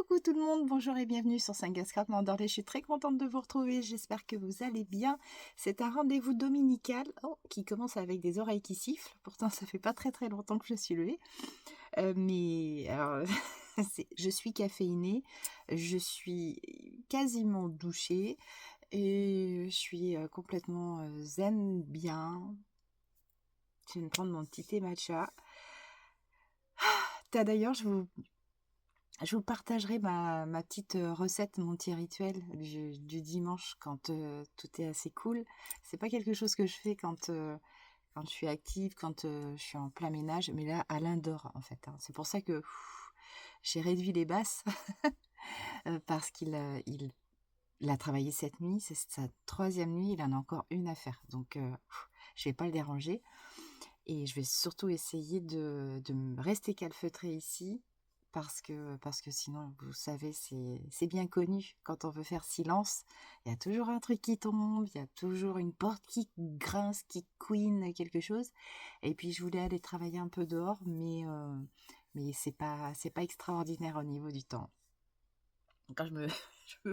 Coucou tout le monde, bonjour et bienvenue sur Saint-Gascard Mandorlé. Je suis très contente de vous retrouver, j'espère que vous allez bien. C'est un rendez-vous dominical qui commence avec des oreilles qui sifflent. Pourtant, ça fait pas très très longtemps que je suis levée. Mais alors, je suis caféinée, je suis quasiment douchée et je suis complètement zen, bien. Je viens de prendre mon petit thé matcha. D'ailleurs, je vous partagerai ma petite recette, mon petit rituel du dimanche quand tout est assez cool. C'est pas quelque chose que je fais quand je suis active, quand je suis en plein ménage, mais là, Alain dort en fait, hein. C'est pour ça que j'ai réduit les basses parce il a travaillé cette nuit, c'est sa troisième nuit, il en a encore une à faire. Donc, je vais pas le déranger et je vais surtout essayer de me rester calfeutrée ici parce que sinon, vous savez, c'est bien connu. Quand on veut faire silence, il y a toujours un truc qui tombe, il y a toujours une porte qui grince, qui couine, quelque chose. Et puis, je voulais aller travailler un peu dehors, mais c'est pas extraordinaire au niveau du temps. Quand je me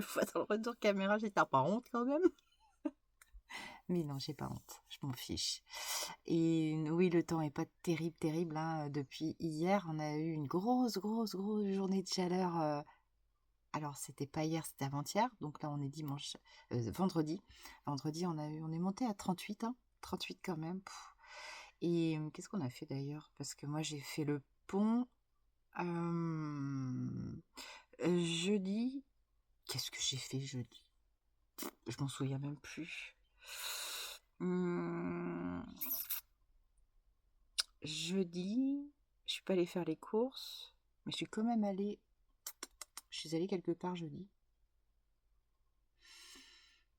vois dans le retour caméra, j'ai t'as pas honte quand même? Mais non, j'ai pas honte, je m'en fiche. Et oui, le temps est pas terrible, terrible, hein. Depuis hier, on a eu une grosse, grosse, grosse journée de chaleur. Alors, c'était pas hier, c'était avant-hier. Donc là, on est dimanche, vendredi. Vendredi, on est monté à 38, hein. 38 quand même. Pff. Et qu'est-ce qu'on a fait d'ailleurs? Parce que moi, j'ai fait le pont jeudi. Qu'est-ce que j'ai fait jeudi? Je m'en souviens même plus. Hum, Jeudi, je suis pas allée faire les courses, mais je suis quand même allée. Je suis allée quelque part jeudi.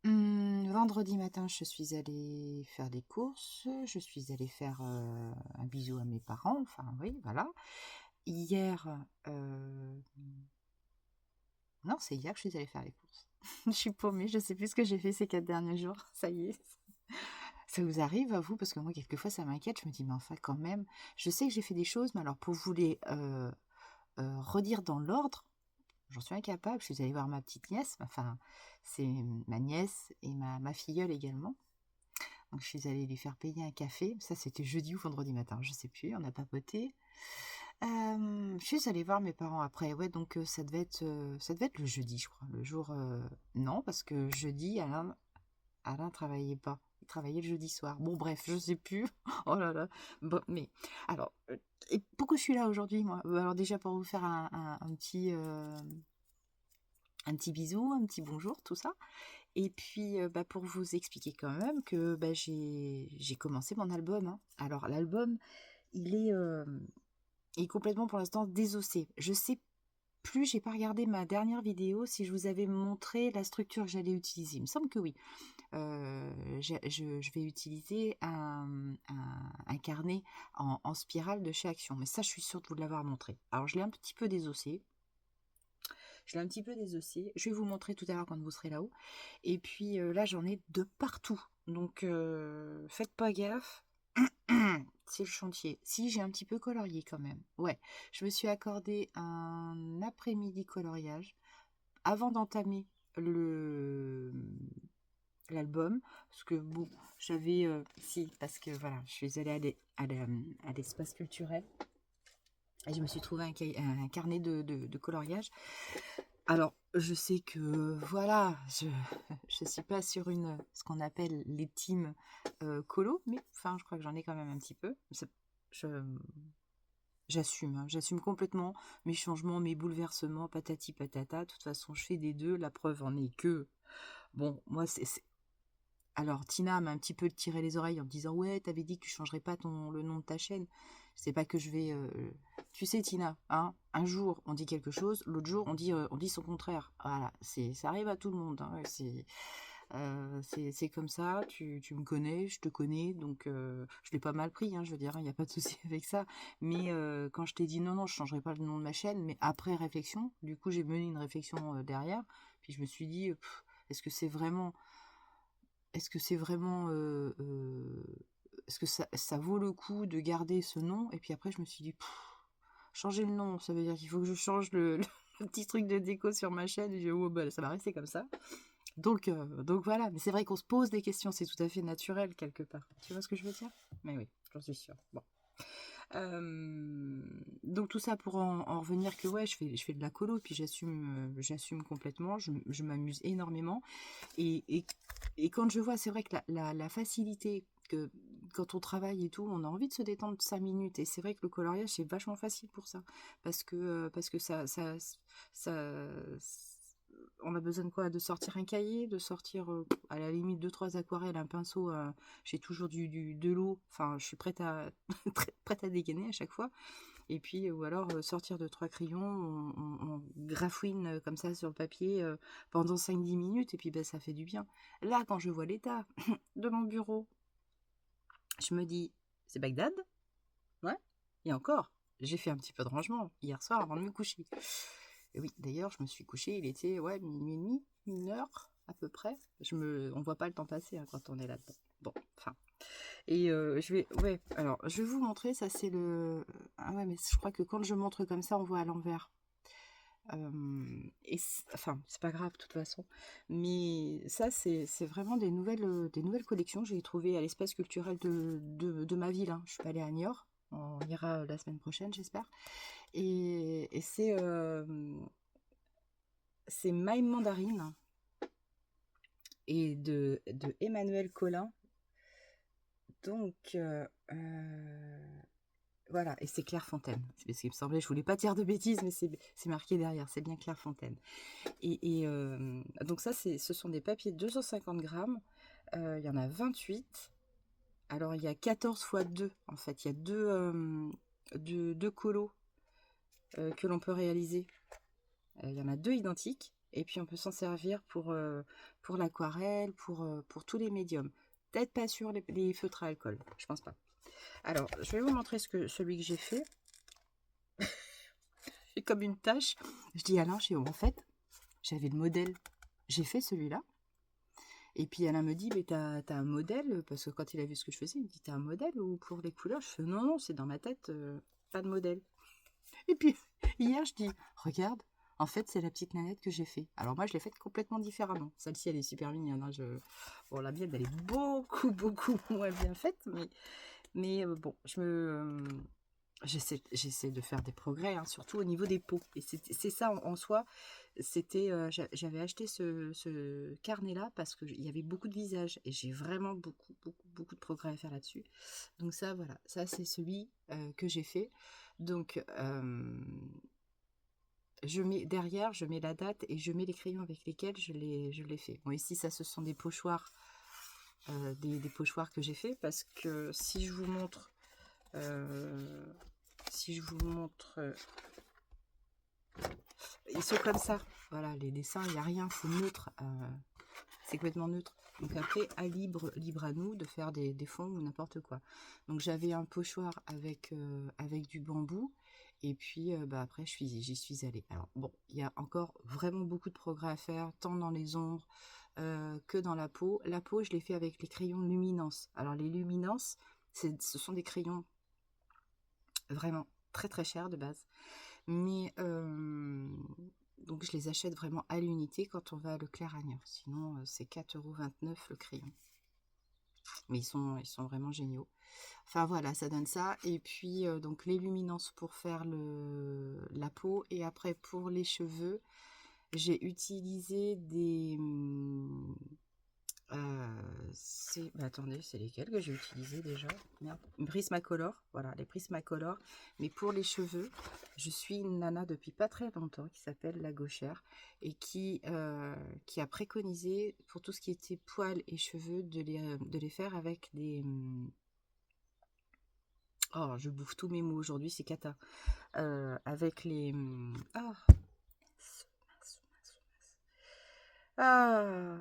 Vendredi matin, je suis allée faire des courses. Je suis allée faire un bisou à mes parents. Enfin, oui, voilà. Hier, non, c'est hier que je suis allée faire les courses. Je suis paumée, je sais plus ce que j'ai fait ces 4 derniers jours. Ça y est. Ça vous arrive à vous? Parce que moi, quelquefois, ça m'inquiète. Je me dis, mais enfin, quand même, je sais que j'ai fait des choses, mais alors pour vous les redire dans l'ordre, j'en suis incapable. Je suis allée voir ma petite nièce, enfin, c'est ma nièce et ma filleule également. Donc, je suis allée lui faire payer un café. Ça, c'était jeudi ou vendredi matin, je sais plus. On a papoté. Je suis allée voir mes parents après. Ouais, donc ça devait être le jeudi, je crois. Le jour, non, parce que jeudi, Alain travaillait pas. Il travaillait le jeudi soir. Bon, bref, je sais plus. Oh là là. Bon, mais alors, et pourquoi je suis là aujourd'hui, moi? Alors déjà pour vous faire un petit bisou, un petit bonjour, tout ça. Et puis pour vous expliquer quand même que j'ai commencé mon album, hein. Alors l'album, il est complètement pour l'instant désossé. Je sais plus, j'ai pas regardé ma dernière vidéo si je vous avais montré la structure que j'allais utiliser. Il me semble que oui. Je vais utiliser un carnet en spirale de chez Action. Mais ça, je suis sûre de vous l'avoir montré. Alors, je l'ai un petit peu désossé. Je vais vous montrer tout à l'heure quand vous serez là-haut. Et puis là, j'en ai de partout. Donc, faites pas gaffe. C'est le chantier. Si, j'ai un petit peu colorié quand même. Ouais, je me suis accordé un après-midi coloriage avant d'entamer le l'album, parce que bon, j'avais si, parce que voilà, je suis allée à l'espace culturel et je me suis trouvé un carnet de coloriage. Alors, je sais que voilà, je suis pas sur ce qu'on appelle les teams colo, mais enfin, je crois que j'en ai quand même un petit peu. Je, J'assume, hein, j'assume complètement mes changements, mes bouleversements, patati patata. De toute façon, je fais des deux. La preuve en est que, bon, moi, alors, Tina m'a un petit peu tiré les oreilles en me disant: «Ouais, t'avais dit que tu changerais pas le nom de ta chaîne». C'est pas que je vais. Tu sais, Tina, hein, un jour on dit quelque chose, l'autre jour on dit son contraire. Voilà, ça arrive à tout le monde, hein, ouais, c'est comme ça. Tu me connais, je te connais, donc je l'ai pas mal pris, hein, je veux dire, il n'y a pas de souci avec ça. Mais quand je t'ai dit non, non, je changerai pas le nom de ma chaîne, mais après réflexion, du coup, j'ai mené une réflexion derrière, puis je me suis dit, est-ce que c'est vraiment est-ce que c'est vraiment, est-ce que ça vaut le coup de garder ce nom? Et puis après, je me suis dit, changer le nom, ça veut dire qu'il faut que je change le petit truc de déco sur ma chaîne, et je dis, oh, bah, ça va rester comme ça. Donc voilà, mais c'est vrai qu'on se pose des questions, c'est tout à fait naturel quelque part. Tu vois ce que je veux dire? Mais oui, j'en suis sûre. Bon. Donc tout ça pour en revenir que ouais, je fais de la colo, puis j'assume complètement, je m'amuse énormément. Et, et, et quand je vois, c'est vrai que la facilité que quand on travaille et tout, on a envie de se détendre 5 minutes. Et c'est vrai que le coloriage, c'est vachement facile pour ça. Parce que ça, on a besoin de quoi? De sortir un cahier, de sortir à la limite 2-3 aquarelles, un pinceau. J'ai toujours de l'eau. Enfin, je suis prête à, prête à dégainer à chaque fois. Et puis, ou alors sortir 2-3 crayons, on grafouine comme ça sur le papier pendant 5-10 minutes, et puis ben, ça fait du bien. Là, quand je vois l'état de mon bureau, je me dis, c'est Bagdad? Ouais. Et encore, j'ai fait un petit peu de rangement hier soir avant de me coucher. Et oui, d'ailleurs, je me suis couchée, il était ouais, minuit et demi, 1 heure à peu près. On voit pas le temps passer hein, quand on est là-dedans. Bon, enfin. Et ouais, alors, je vais vous montrer, ça c'est le... Ah ouais, mais je crois que quand je montre comme ça, on voit à l'envers. Enfin, c'est pas grave de toute façon. Mais ça, c'est vraiment des nouvelles collections que j'ai trouvées à l'espace culturel de ma ville. Hein. Je suis pas allée à Niort. On ira la semaine prochaine, j'espère. Et c'est Maï Mandarine et de Emmanuel Collin. Donc, voilà, et c'est Clairefontaine. C'est ce qui me semblait, je voulais pas dire de bêtises, mais c'est marqué derrière, c'est bien Clairefontaine. Donc ça, ce sont des papiers de 250 grammes. Il y en a 28. Alors, il y a 14 fois 2, en fait. Il y a deux colos que l'on peut réaliser. Il y en a 2 identiques. Et puis, on peut s'en servir pour l'aquarelle, pour tous les médiums. Peut-être pas sur les feutres à alcool, je pense pas. Alors, je vais vous montrer celui que j'ai fait. J'ai comme une tâche. Je dis Alain, en fait, j'avais le modèle. J'ai fait celui-là. Et puis Alain me dit, mais t'as un modèle? Parce que quand il a vu ce que je faisais, il me dit, t'as un modèle ou pour les couleurs? Je fais, non, non, c'est dans ma tête, pas de modèle. Et puis hier, je dis, regarde, en fait, c'est la petite nanette que j'ai fait. Alors moi, je l'ai faite complètement différemment. Celle-ci, elle est super mignonne. Hein, bon, la mienne, elle est beaucoup, beaucoup moins bien faite. Mais bon, j'essaie de faire des progrès, hein, surtout au niveau des peaux. Et c'est ça en soi. J'avais acheté ce carnet-là parce qu'il y avait beaucoup de visages et j'ai vraiment beaucoup, beaucoup, beaucoup de progrès à faire là-dessus. Donc ça, voilà, ça c'est celui que j'ai fait. Donc derrière, je mets la date et je mets les crayons avec lesquels je l'ai fait. Bon, ici, ça, ce sont des pochoirs, des pochoirs que j'ai fait parce que si je vous montre, ils sont comme ça. Voilà, les dessins, il n'y a rien, c'est neutre. C'est complètement neutre. Donc après, libre à nous de faire des fonds ou n'importe quoi. Donc j'avais un pochoir avec du bambou. Et puis après, j'y suis allée. Alors bon, il y a encore vraiment beaucoup de progrès à faire, tant dans les ombres que dans la peau. La peau, je l'ai fait avec les crayons luminance. Alors les luminance, ce sont des crayons vraiment très très chers de base. Mais donc je les achète vraiment à l'unité quand on va à Leclerc à Niort. Sinon c'est 4,29 € le crayon. Mais ils sont vraiment géniaux. Enfin voilà, ça donne ça. Et puis donc les luminances pour faire la peau. Et après pour les cheveux, j'ai utilisé des... attendez, c'est lesquels que j'ai utilisé déjà? Merde. Prismacolor, voilà, les Prismacolor. Mais pour les cheveux, je suis une nana depuis pas très longtemps qui s'appelle La Gauchère et qui a préconisé pour tout ce qui était poils et cheveux de les faire avec des... Oh, je bouffe tous mes mots aujourd'hui, c'est cata. Avec les... Ah, ah,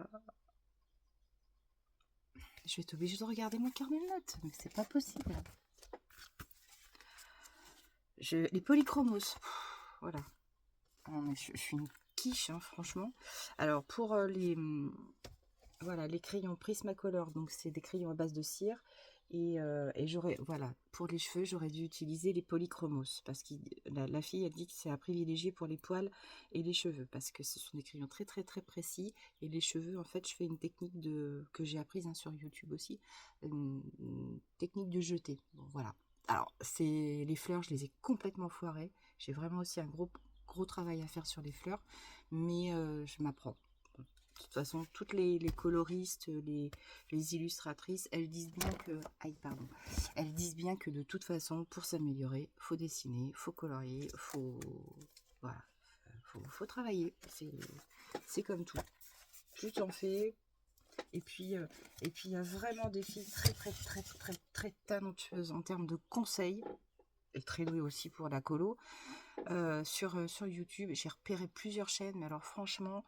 je vais être obligée de regarder mon carnet de notes, mais c'est pas possible. Les polychromos, voilà. Je suis une quiche, hein, franchement. Alors, pour voilà, les crayons Prismacolor, donc c'est des crayons à base de cire. Et j'aurais, voilà, pour les cheveux, j'aurais dû utiliser les polychromos, parce que la fille, elle dit que c'est à privilégier pour les poils et les cheveux, parce que ce sont des crayons très très très précis, et les cheveux, en fait, je fais une technique que j'ai apprise sur YouTube aussi, une technique de jeter. Bon, voilà. Alors, les fleurs, je les ai complètement foirées. J'ai vraiment aussi un gros travail à faire sur les fleurs, mais je m'apprends. De toute façon, toutes les coloristes, les illustratrices, elles disent bien que... Aïe, pardon. Elles disent bien que de toute façon, pour s'améliorer, faut dessiner, faut colorier, voilà, faut travailler. C'est comme tout. Plus t'en fais, et puis il y a vraiment des filles très, très, très, très, très talentueuses en termes de conseils, et très douées aussi pour la colo, sur YouTube. J'ai repéré plusieurs chaînes, mais alors franchement...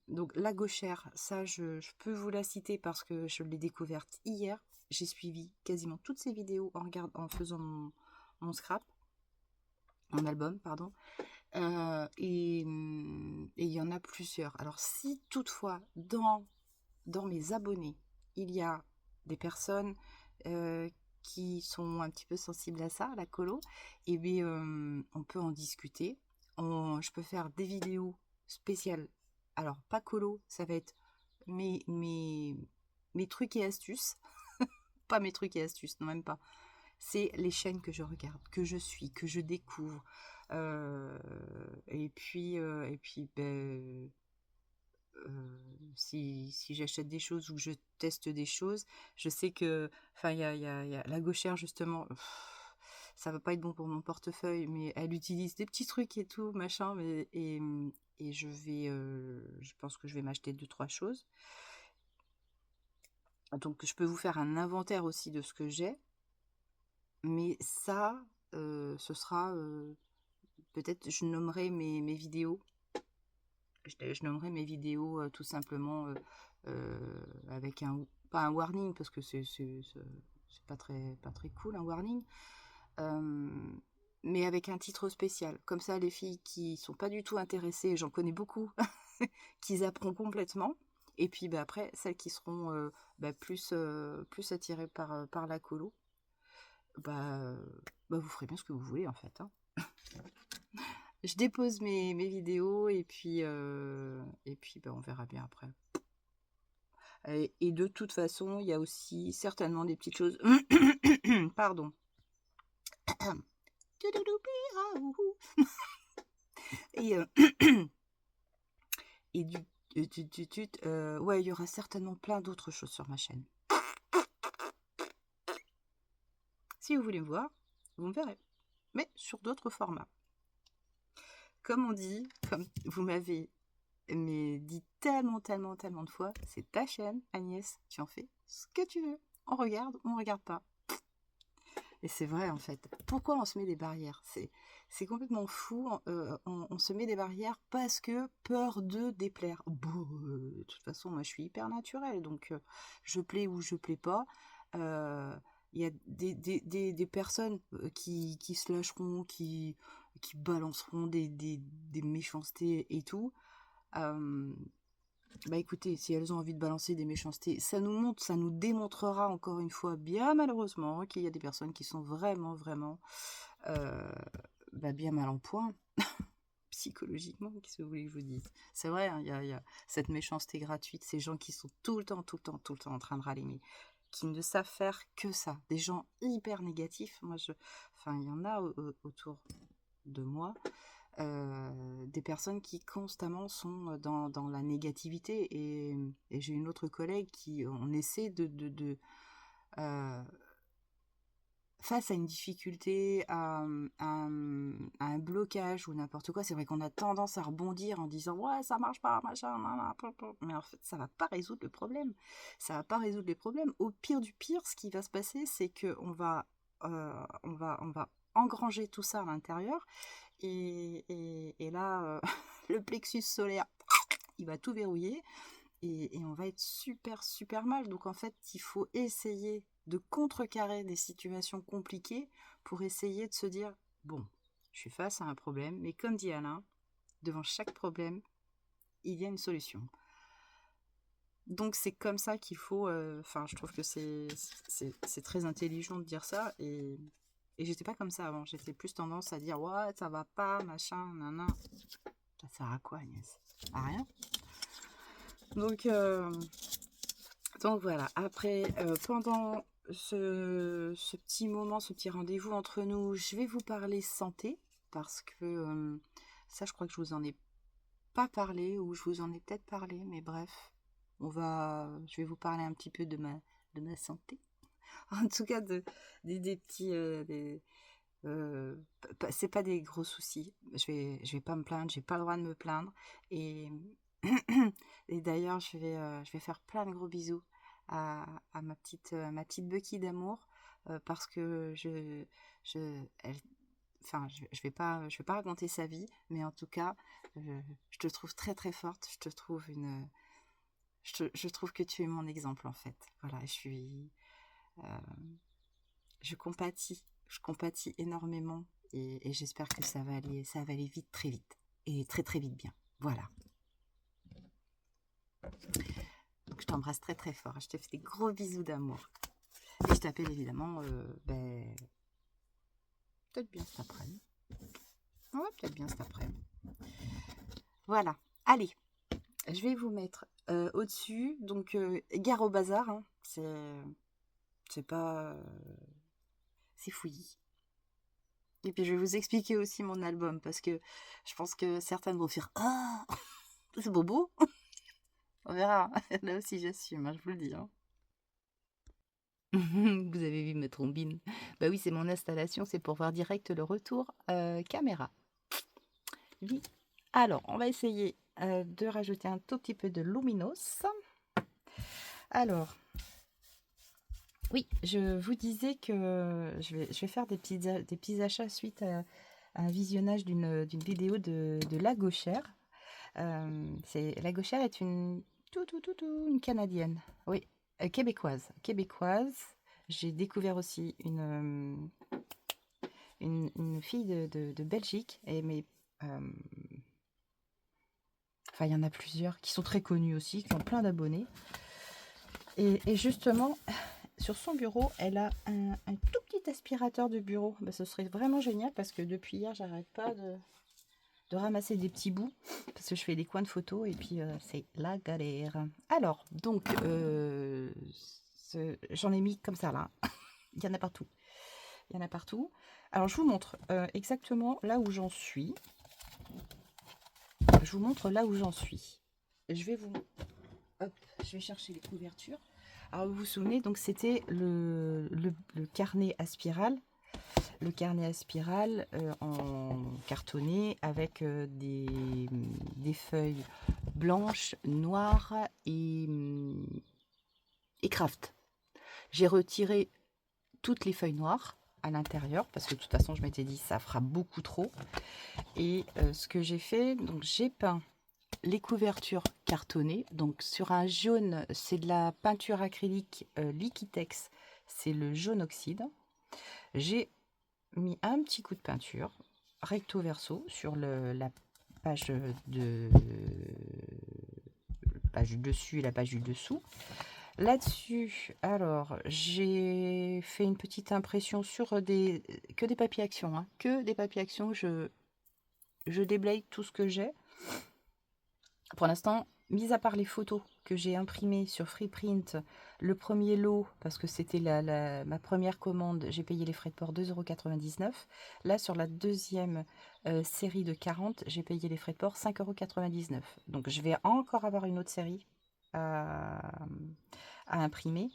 donc la gauchère, ça je peux vous la citer parce que je l'ai découverte hier. J'ai suivi quasiment toutes ses vidéos en faisant mon scrap, mon album, pardon. Et il y en a plusieurs. Alors si toutefois dans mes abonnés, il y a des personnes qui sont un petit peu sensibles à ça, à la colo, et bien on peut en discuter. Je peux faire des vidéos spéciales. Alors pas colo, ça va être mes trucs et astuces. Pas mes trucs et astuces, non, même pas. C'est les chaînes que je regarde, que je suis, que je découvre. Et puis si j'achète des choses ou que je teste des choses, je sais que, enfin, il y a la gauchère, justement, ça va pas être bon pour mon portefeuille, mais elle utilise des petits trucs et tout, machin, et je pense que je vais m'acheter 2-3 choses. Donc, je peux vous faire un inventaire aussi de ce que j'ai, mais ça, ce sera, peut-être, je nommerai mes vidéos. Je nommerai mes vidéos tout simplement avec pas un warning, parce que c'est pas très cool un warning, euh, mais avec un titre spécial. Comme ça, les filles qui sont pas du tout intéressées, j'en connais beaucoup, qui zapperont complètement. Et puis bah, après, celles qui seront plus attirées par la colo, bah, vous ferez bien ce que vous voulez en fait, hein. Je dépose mes vidéos et puis on verra bien après. Et de toute façon, il y a aussi certainement des petites choses. Pardon. Et, ouais, il y aura certainement plein d'autres choses sur ma chaîne. Si vous voulez me voir, vous me verrez. Mais sur d'autres formats. Comme on dit, comme vous m'avez dit tellement, tellement, tellement de fois, c'est ta chaîne, Agnès, tu en fais ce que tu veux. On regarde, on regarde pas. Et c'est vrai, en fait. Pourquoi on se met des barrières? C'est complètement fou. On se met des barrières parce que peur de déplaire. Bon, de toute façon, moi, je suis hyper naturelle. Donc, je plais ou je plais pas. Il y a des personnes qui se lâcheront, qui balanceront des méchancetés et tout. Bah écoutez, si elles ont envie de balancer des méchancetés, ça nous démontrera encore une fois, bien malheureusement, qu'il y a des personnes qui sont vraiment, vraiment bien mal en point, psychologiquement, qu'est-ce que vous voulez que je vous dise? C'est vrai, hein, il y a cette méchanceté gratuite, ces gens qui sont tout le temps, tout le temps, tout le temps en train de râler, mais qui ne savent faire que ça. Des gens hyper négatifs. Enfin, il y en a autour de moi. Des personnes qui constamment sont dans la négativité, et j'ai une autre collègue on essaie face à une difficulté, à un blocage ou n'importe quoi, c'est vrai qu'on a tendance à rebondir en disant ouais ça marche pas, machin, mais en fait ça va pas résoudre le problème, ça va pas résoudre les problèmes. Au pire du pire, ce qui va se passer, c'est que on va engranger tout ça à l'intérieur, et là, le plexus solaire, il va tout verrouiller, et on va être super, super mal. Donc en fait, il faut essayer de contrecarrer des situations compliquées pour essayer de se dire, bon, je suis face à un problème, mais comme dit Alain, devant chaque problème, il y a une solution. Donc c'est comme ça qu'il faut, enfin je trouve que c'est très intelligent de dire ça et j'étais pas comme ça avant, j'étais plus tendance à dire: «Ouais, ça va pas, machin, nin nin». Ça sert à quoi Agnès? À rien. Donc voilà, après, pendant ce petit moment, ce petit rendez-vous entre nous, je vais vous parler santé parce que, ça je crois que je vous en ai pas parlé ou je vous en ai peut-être parlé, mais bref, je vais vous parler un petit peu de ma santé. En tout cas, des petits, c'est pas des gros soucis. Je vais pas me plaindre, j'ai pas le droit de me plaindre. Et, et d'ailleurs, je vais faire plein de gros bisous à ma petite Bucky d'amour parce que elle, enfin, je vais pas raconter sa vie, mais en tout cas, je te trouve très très forte. Je trouve que tu es mon exemple en fait. Voilà, euh, je compatis énormément et j'espère que ça va aller vite, très vite et très très vite bien. Voilà. Donc je t'embrasse très très fort. Je te fais des gros bisous d'amour. Et je t'appelle évidemment, peut-être bien cet après-midi. Ouais, peut-être bien cet après-midi. Voilà. Allez, je vais vous mettre au-dessus. Donc, gare au bazar. Hein. C'est pas. C'est fouillis. Et puis, je vais vous expliquer aussi mon album parce que je pense que certaines vont faire ah, c'est bobo. On verra. Là aussi, j'assume, hein, je vous le dis. Hein. Vous avez vu ma trombine. Bah oui, c'est mon installation, c'est pour voir direct le retour caméra. Oui. Alors, on va essayer de rajouter un tout petit peu de luminos. Alors, oui, je vous disais que je vais faire des petits achats suite à un visionnage d'une vidéo de La Gauchère. La Gauchère est une Canadienne, oui, québécoise. J'ai découvert aussi une fille de Belgique, enfin, il y en a plusieurs qui sont très connues aussi, qui ont plein d'abonnés. Et justement, sur son bureau, elle a un tout petit aspirateur de bureau. Bah, ce serait vraiment génial parce que depuis hier, j'arrête pas de ramasser des petits bouts parce que je fais des coins de photos et puis c'est la galère. Alors, donc, j'en ai mis comme ça là. Il y en a partout. Il y en a partout. Alors, je vous montre exactement là où j'en suis. Je vous montre là où j'en suis. Hop, je vais chercher les couvertures. Alors, vous vous souvenez, donc c'était le carnet à spirale. Le carnet à spirale en cartonné avec des feuilles blanches, noires et craft. J'ai retiré toutes les feuilles noires à l'intérieur parce que de toute façon je m'étais dit ça fera beaucoup trop. Et ce que j'ai fait, donc j'ai peint les couvertures cartonnées. Donc sur un jaune, c'est de la peinture acrylique Liquitex, c'est le jaune oxyde. J'ai mis un petit coup de peinture recto verso sur la page page du dessus et la page du dessous. Là-dessus, alors, j'ai fait une petite impression sur que des papiers action, hein, que des papiers action. Je déblaye tout ce que j'ai. Pour l'instant, mis à part les photos que j'ai imprimées sur Freeprint, le premier lot, parce que c'était ma première commande, j'ai payé les frais de port 2,99 €. Là, sur la deuxième série de 40, j'ai payé les frais de port 5,99 €. Donc, je vais encore avoir une autre série à imprimer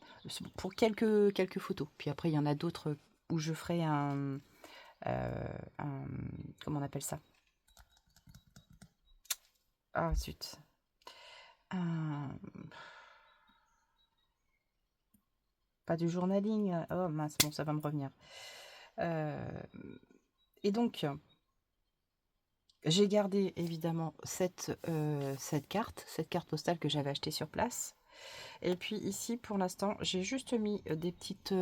pour quelques photos. Puis après, il y en a d'autres où je ferai comment on appelle ça? Ah, zut. Pas du journaling. Oh mince, bon, ça va me revenir. Et donc, j'ai gardé évidemment cette carte postale que j'avais achetée sur place. Et puis ici, pour l'instant, j'ai juste mis des petites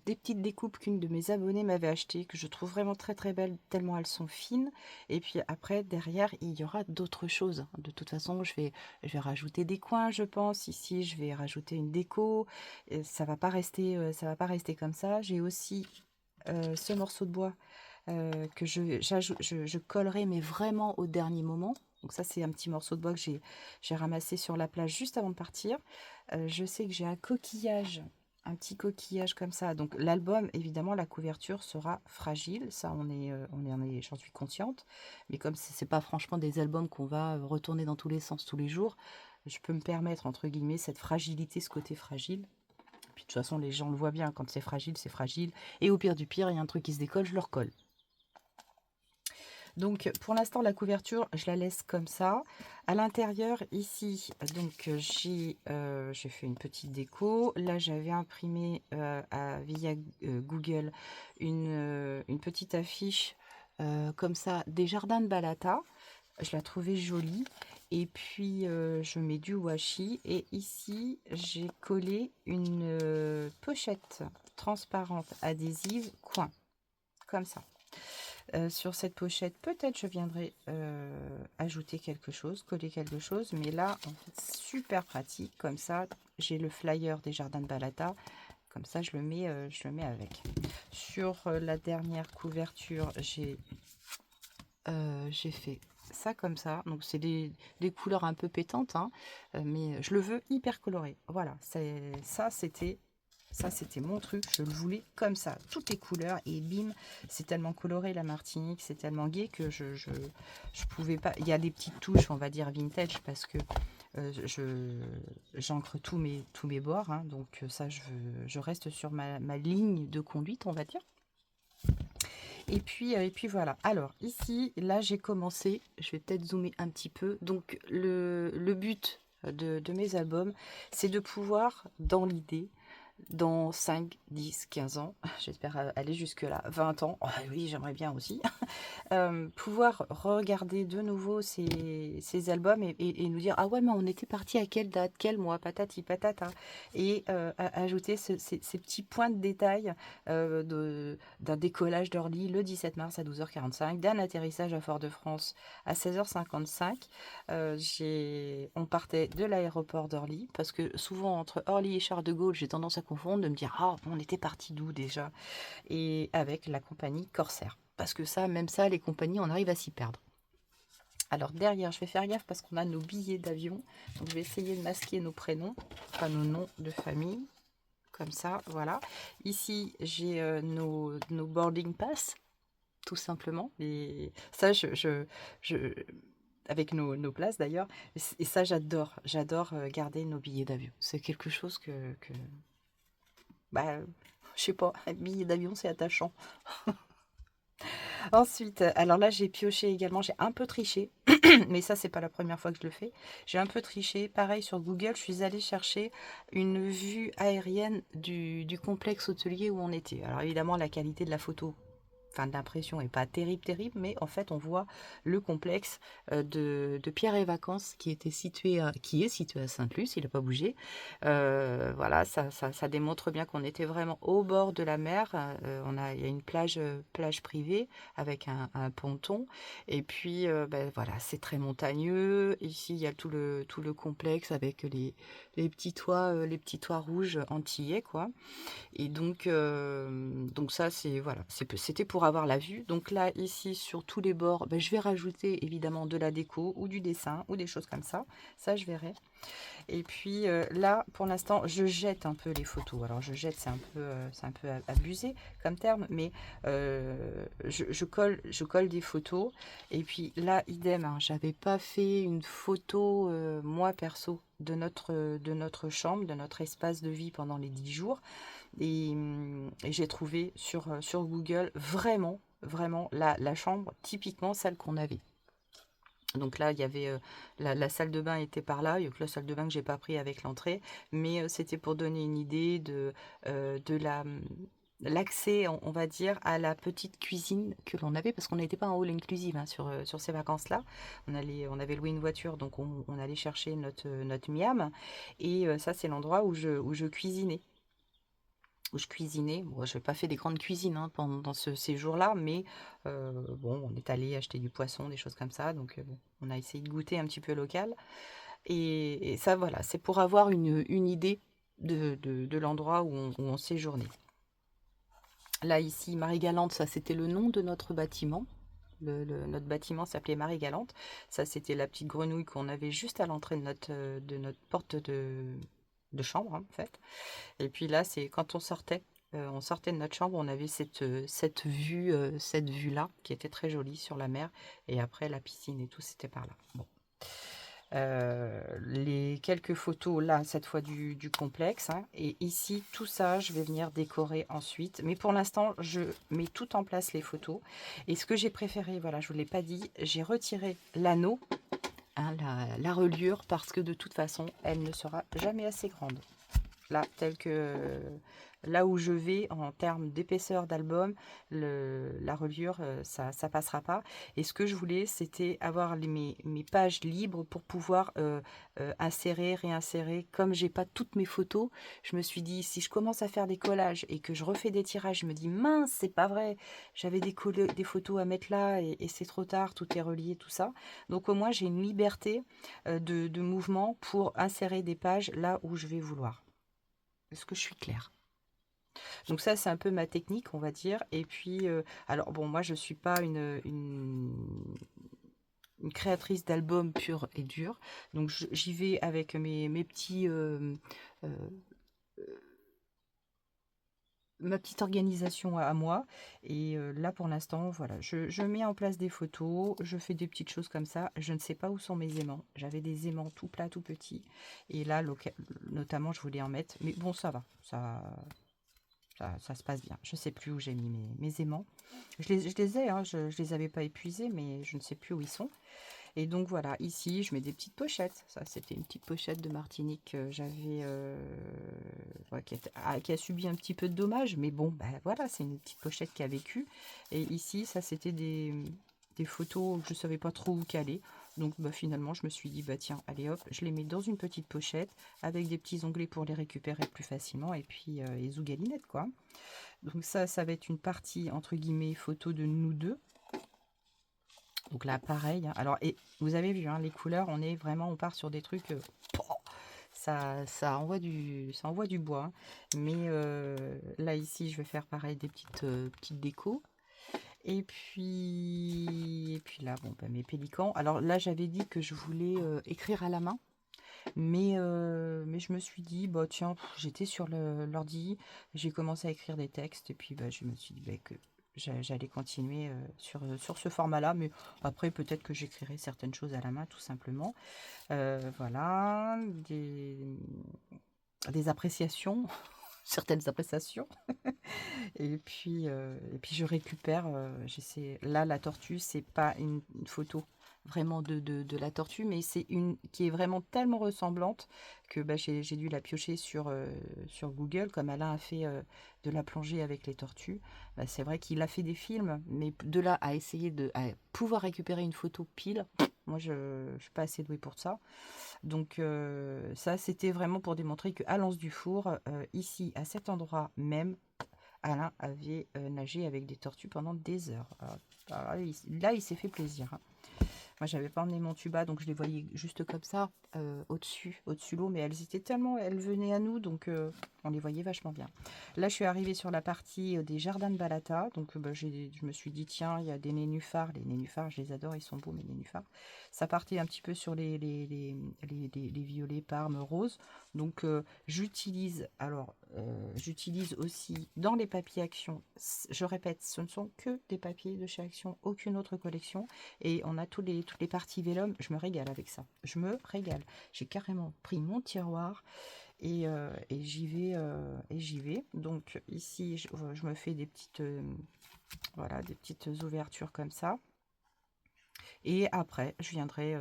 des petites découpes qu'une de mes abonnées m'avait achetées, que je trouve vraiment très très belles, tellement elles sont fines. Et puis après, derrière, il y aura d'autres choses. De toute façon, je vais rajouter des coins, je pense. Ici, je vais rajouter une déco. Et ça va pas rester comme ça. J'ai aussi ce morceau de bois que je collerai, mais vraiment au dernier moment. Donc ça, c'est un petit morceau de bois que j'ai ramassé sur la plage juste avant de partir. Je sais que j'ai un petit coquillage comme ça. Donc l'album, évidemment, la couverture sera fragile. Ça, j'en suis consciente. Mais comme c'est pas franchement des albums qu'on va retourner dans tous les sens tous les jours, je peux me permettre, entre guillemets, cette fragilité, ce côté fragile. Puis de toute façon, les gens le voient bien, quand c'est fragile, c'est fragile. Et au pire du pire, il y a un truc qui se décolle, je le recolle. Donc pour l'instant, la couverture, je la laisse comme ça. À l'intérieur, ici, donc j'ai fait une petite déco. Là, j'avais imprimé via Google une petite affiche comme ça des jardins de Balata. Je la trouvais jolie. Et puis, je mets du washi. Et ici, j'ai collé une pochette transparente adhésive coin, comme ça. Sur cette pochette, peut-être je viendrai ajouter quelque chose, coller quelque chose. Mais là, en fait, super pratique. Comme ça, j'ai le flyer des jardins de Balata. Comme ça, je le mets avec. Sur la dernière couverture, j'ai fait ça comme ça. Donc, c'est des couleurs un peu pétantes, hein, mais je le veux hyper coloré. Voilà, c'était mon truc, je le voulais comme ça, toutes les couleurs, et bim, c'est tellement coloré la Martinique, c'est tellement gai que je pouvais pas. Il y a des petites touches, on va dire vintage, parce que j'encre tous mes bords, hein, donc ça, je reste sur ma ligne de conduite, on va dire. Et puis voilà. Alors ici, là, j'ai commencé, je vais peut-être zoomer un petit peu. Donc le but de mes albums, c'est de pouvoir, dans l'idée, dans 5, 10, 15 ans, j'espère aller jusque-là, 20 ans, oh, oui, j'aimerais bien aussi, pouvoir regarder de nouveau ces albums et nous dire, ah ouais, mais on était parti à quelle date, quel mois, patati patata, et ajouter ces petits points de détail d'un décollage d'Orly le 17 mars à 12h45, d'un atterrissage à Fort-de-France à 16h55. On partait de l'aéroport d'Orly, parce que souvent entre Orly et Charles de Gaulle, j'ai tendance à confondre, de me dire, ah, on était parti d'où déjà? Et avec la compagnie Corsair. Parce que ça, même ça, les compagnies, on arrive à s'y perdre. Alors derrière, je vais faire gaffe parce qu'on a nos billets d'avion. Donc je vais essayer de masquer nos prénoms, enfin nos noms de famille. Comme ça, voilà. Ici, j'ai nos boarding pass, tout simplement. Et ça, avec nos places d'ailleurs. Et ça, j'adore. J'adore garder nos billets d'avion. C'est quelque chose que bah, je sais pas, un billet d'avion, c'est attachant. Ensuite, alors là, j'ai pioché également, j'ai un peu triché, mais ça, c'est pas la première fois que je le fais. J'ai un peu triché, pareil sur Google, je suis allée chercher une vue aérienne du complexe hôtelier où on était. Alors évidemment, la qualité de la photo, enfin de l'impression est pas terrible, mais en fait, on voit le complexe de Pierre et Vacances qui est situé à Sainte-Luce, il n'a pas bougé. Voilà, ça démontre bien qu'on était vraiment au bord de la mer. Il y a une plage privée avec un ponton. Et puis, ben, voilà, c'est très montagneux. Ici, il y a tout le complexe avec les petits toits rouges antillais, quoi. Et donc ça, c'était pour avoir la vue. Donc là, ici, sur tous les bords, ben, je vais rajouter évidemment de la déco ou du dessin ou des choses comme ça. Ça, je verrai. Et puis là, pour l'instant, je jette un peu les photos. Alors je jette, c'est un peu abusé comme terme, mais je colle des photos. Et puis là, idem, hein, j'avais pas fait une photo, moi perso, de notre chambre, de notre espace de vie pendant les 10 jours. Et j'ai trouvé sur Google vraiment, vraiment la chambre, typiquement celle qu'on avait. Donc là, il y avait la salle de bain était par là. Il y a que la salle de bain que j'ai pas pris avec l'entrée, mais c'était pour donner une idée de l'accès, on va dire, à la petite cuisine que l'on avait, parce qu'on n'était pas en all inclusive, hein, sur ces vacances-là. On avait loué une voiture, donc on allait chercher notre miam, et ça, c'est l'endroit où je cuisinais. où je cuisinais. Bon, je n'ai pas fait des grandes cuisines hein, pendant ce séjour-là, mais bon, on est allé acheter du poisson, des choses comme ça. Donc, bon, on a essayé de goûter un petit peu local. Et ça, voilà, c'est pour avoir une idée de l'endroit où on séjournait. Là, ici, Marie-Galante, ça, c'était le nom de notre bâtiment. Notre bâtiment s'appelait Marie-Galante. Ça, c'était la petite grenouille qu'on avait juste à l'entrée de notre porte de chambre, hein, en fait. Et puis là, c'est quand on sortait de notre chambre, on avait cette vue-là, qui était très jolie sur la mer. Et après, la piscine et tout, c'était par là. Bon. Les quelques photos là, cette fois du complexe. Hein, et ici, tout ça, je vais venir décorer ensuite. Mais pour l'instant, je mets tout en place les photos. Et ce que j'ai préféré, voilà, je ne vous l'ai pas dit, j'ai retiré l'anneau, hein, la reliure, parce que de toute façon, elle ne sera jamais assez grande. Là, là où je vais en termes d'épaisseur d'album, la reliure, ça passera pas. Et ce que je voulais, c'était avoir mes pages libres pour pouvoir insérer, réinsérer. Comme j'ai pas toutes mes photos, je me suis dit, si je commence à faire des collages et que je refais des tirages, je me dis, mince, c'est pas vrai, j'avais des photos à mettre là et c'est trop tard, tout est relié, tout ça. Donc au moins, j'ai une liberté de mouvement pour insérer des pages là où je vais vouloir. Est-ce que je suis claire? Donc ça, c'est un peu ma technique, on va dire. Et puis, alors bon, moi, je ne suis pas une créatrice d'albums pure et dure. Donc j'y vais avec mes petits... ma petite organisation à moi. Et là, pour l'instant, voilà, je mets en place des photos, je fais des petites choses comme ça. Je ne sais pas où sont mes aimants. J'avais des aimants tout plats, tout petits. Et là, notamment, je voulais en mettre. Mais bon, ça va. Ça se passe bien. Je ne sais plus où j'ai mis mes aimants. Je les ai, hein, je ne les avais pas épuisés, mais je ne sais plus où ils sont. Et donc voilà, ici, je mets des petites pochettes. Ça, c'était une petite pochette de Martinique que j'avais, ouais, qui a subi un petit peu de dommages. Mais bon, ben voilà, c'est une petite pochette qui a vécu. Et ici, ça, c'était des photos que je ne savais pas trop où caler. Donc bah, finalement, je me suis dit, bah tiens, allez hop, je les mets dans une petite pochette avec des petits onglets pour les récupérer plus facilement. Et puis, et zougalinette, quoi. Donc ça va être une partie, entre guillemets, photo de nous deux. Donc là, pareil. Hein. Alors, et vous avez vu, hein, les couleurs, on part sur des trucs... ça envoie du bois. Hein. Mais là, ici, je vais faire pareil, des petites décos. Et puis là, bon, bah, mes pélicans. Alors là, j'avais dit que je voulais écrire à la main. Mais je me suis dit, bah tiens, j'étais sur l'ordi, j'ai commencé à écrire des textes, et puis bah, je me suis dit bah, que j'allais continuer sur ce format-là, mais après peut-être que j'écrirai certaines choses à la main, tout simplement. Voilà, des appréciations, certaines appréciations. Et puis je récupère, j'essaie. Là, la tortue, c'est pas une photo vraiment de la tortue, mais c'est une qui est vraiment tellement ressemblante que bah, j'ai dû la piocher sur Google, comme Alain a fait de la plongée avec les tortues. Bah, c'est vrai qu'il a fait des films, mais de là à essayer à pouvoir récupérer une photo pile, moi je ne suis pas assez douée pour ça. Donc ça, c'était vraiment pour démontrer qu'à Lens du Four, ici, à cet endroit même, Alain avait nagé avec des tortues pendant des heures. Alors là, il s'est fait plaisir. Hein. Moi, j'avais pas emmené mon tuba, donc je les voyais juste comme ça, au-dessus l'eau, mais elles venaient à nous, donc on les voyait vachement bien. Là, je suis arrivée sur la partie des jardins de Balata, donc bah, je me suis dit, tiens, il y a des nénuphars. Les nénuphars, je les adore, ils sont beaux, mes nénuphars. Ça partait un petit peu sur les violets, parmes, roses. Donc, j'utilise aussi dans les papiers Action, je répète, ce ne sont que des papiers de chez Action, aucune autre collection. Et on a toutes les parties vélum. Je me régale avec ça. Je me régale. J'ai carrément pris mon tiroir et j'y vais. Donc ici, je me fais des petites, voilà, des petites ouvertures comme ça. Et après, je viendrai,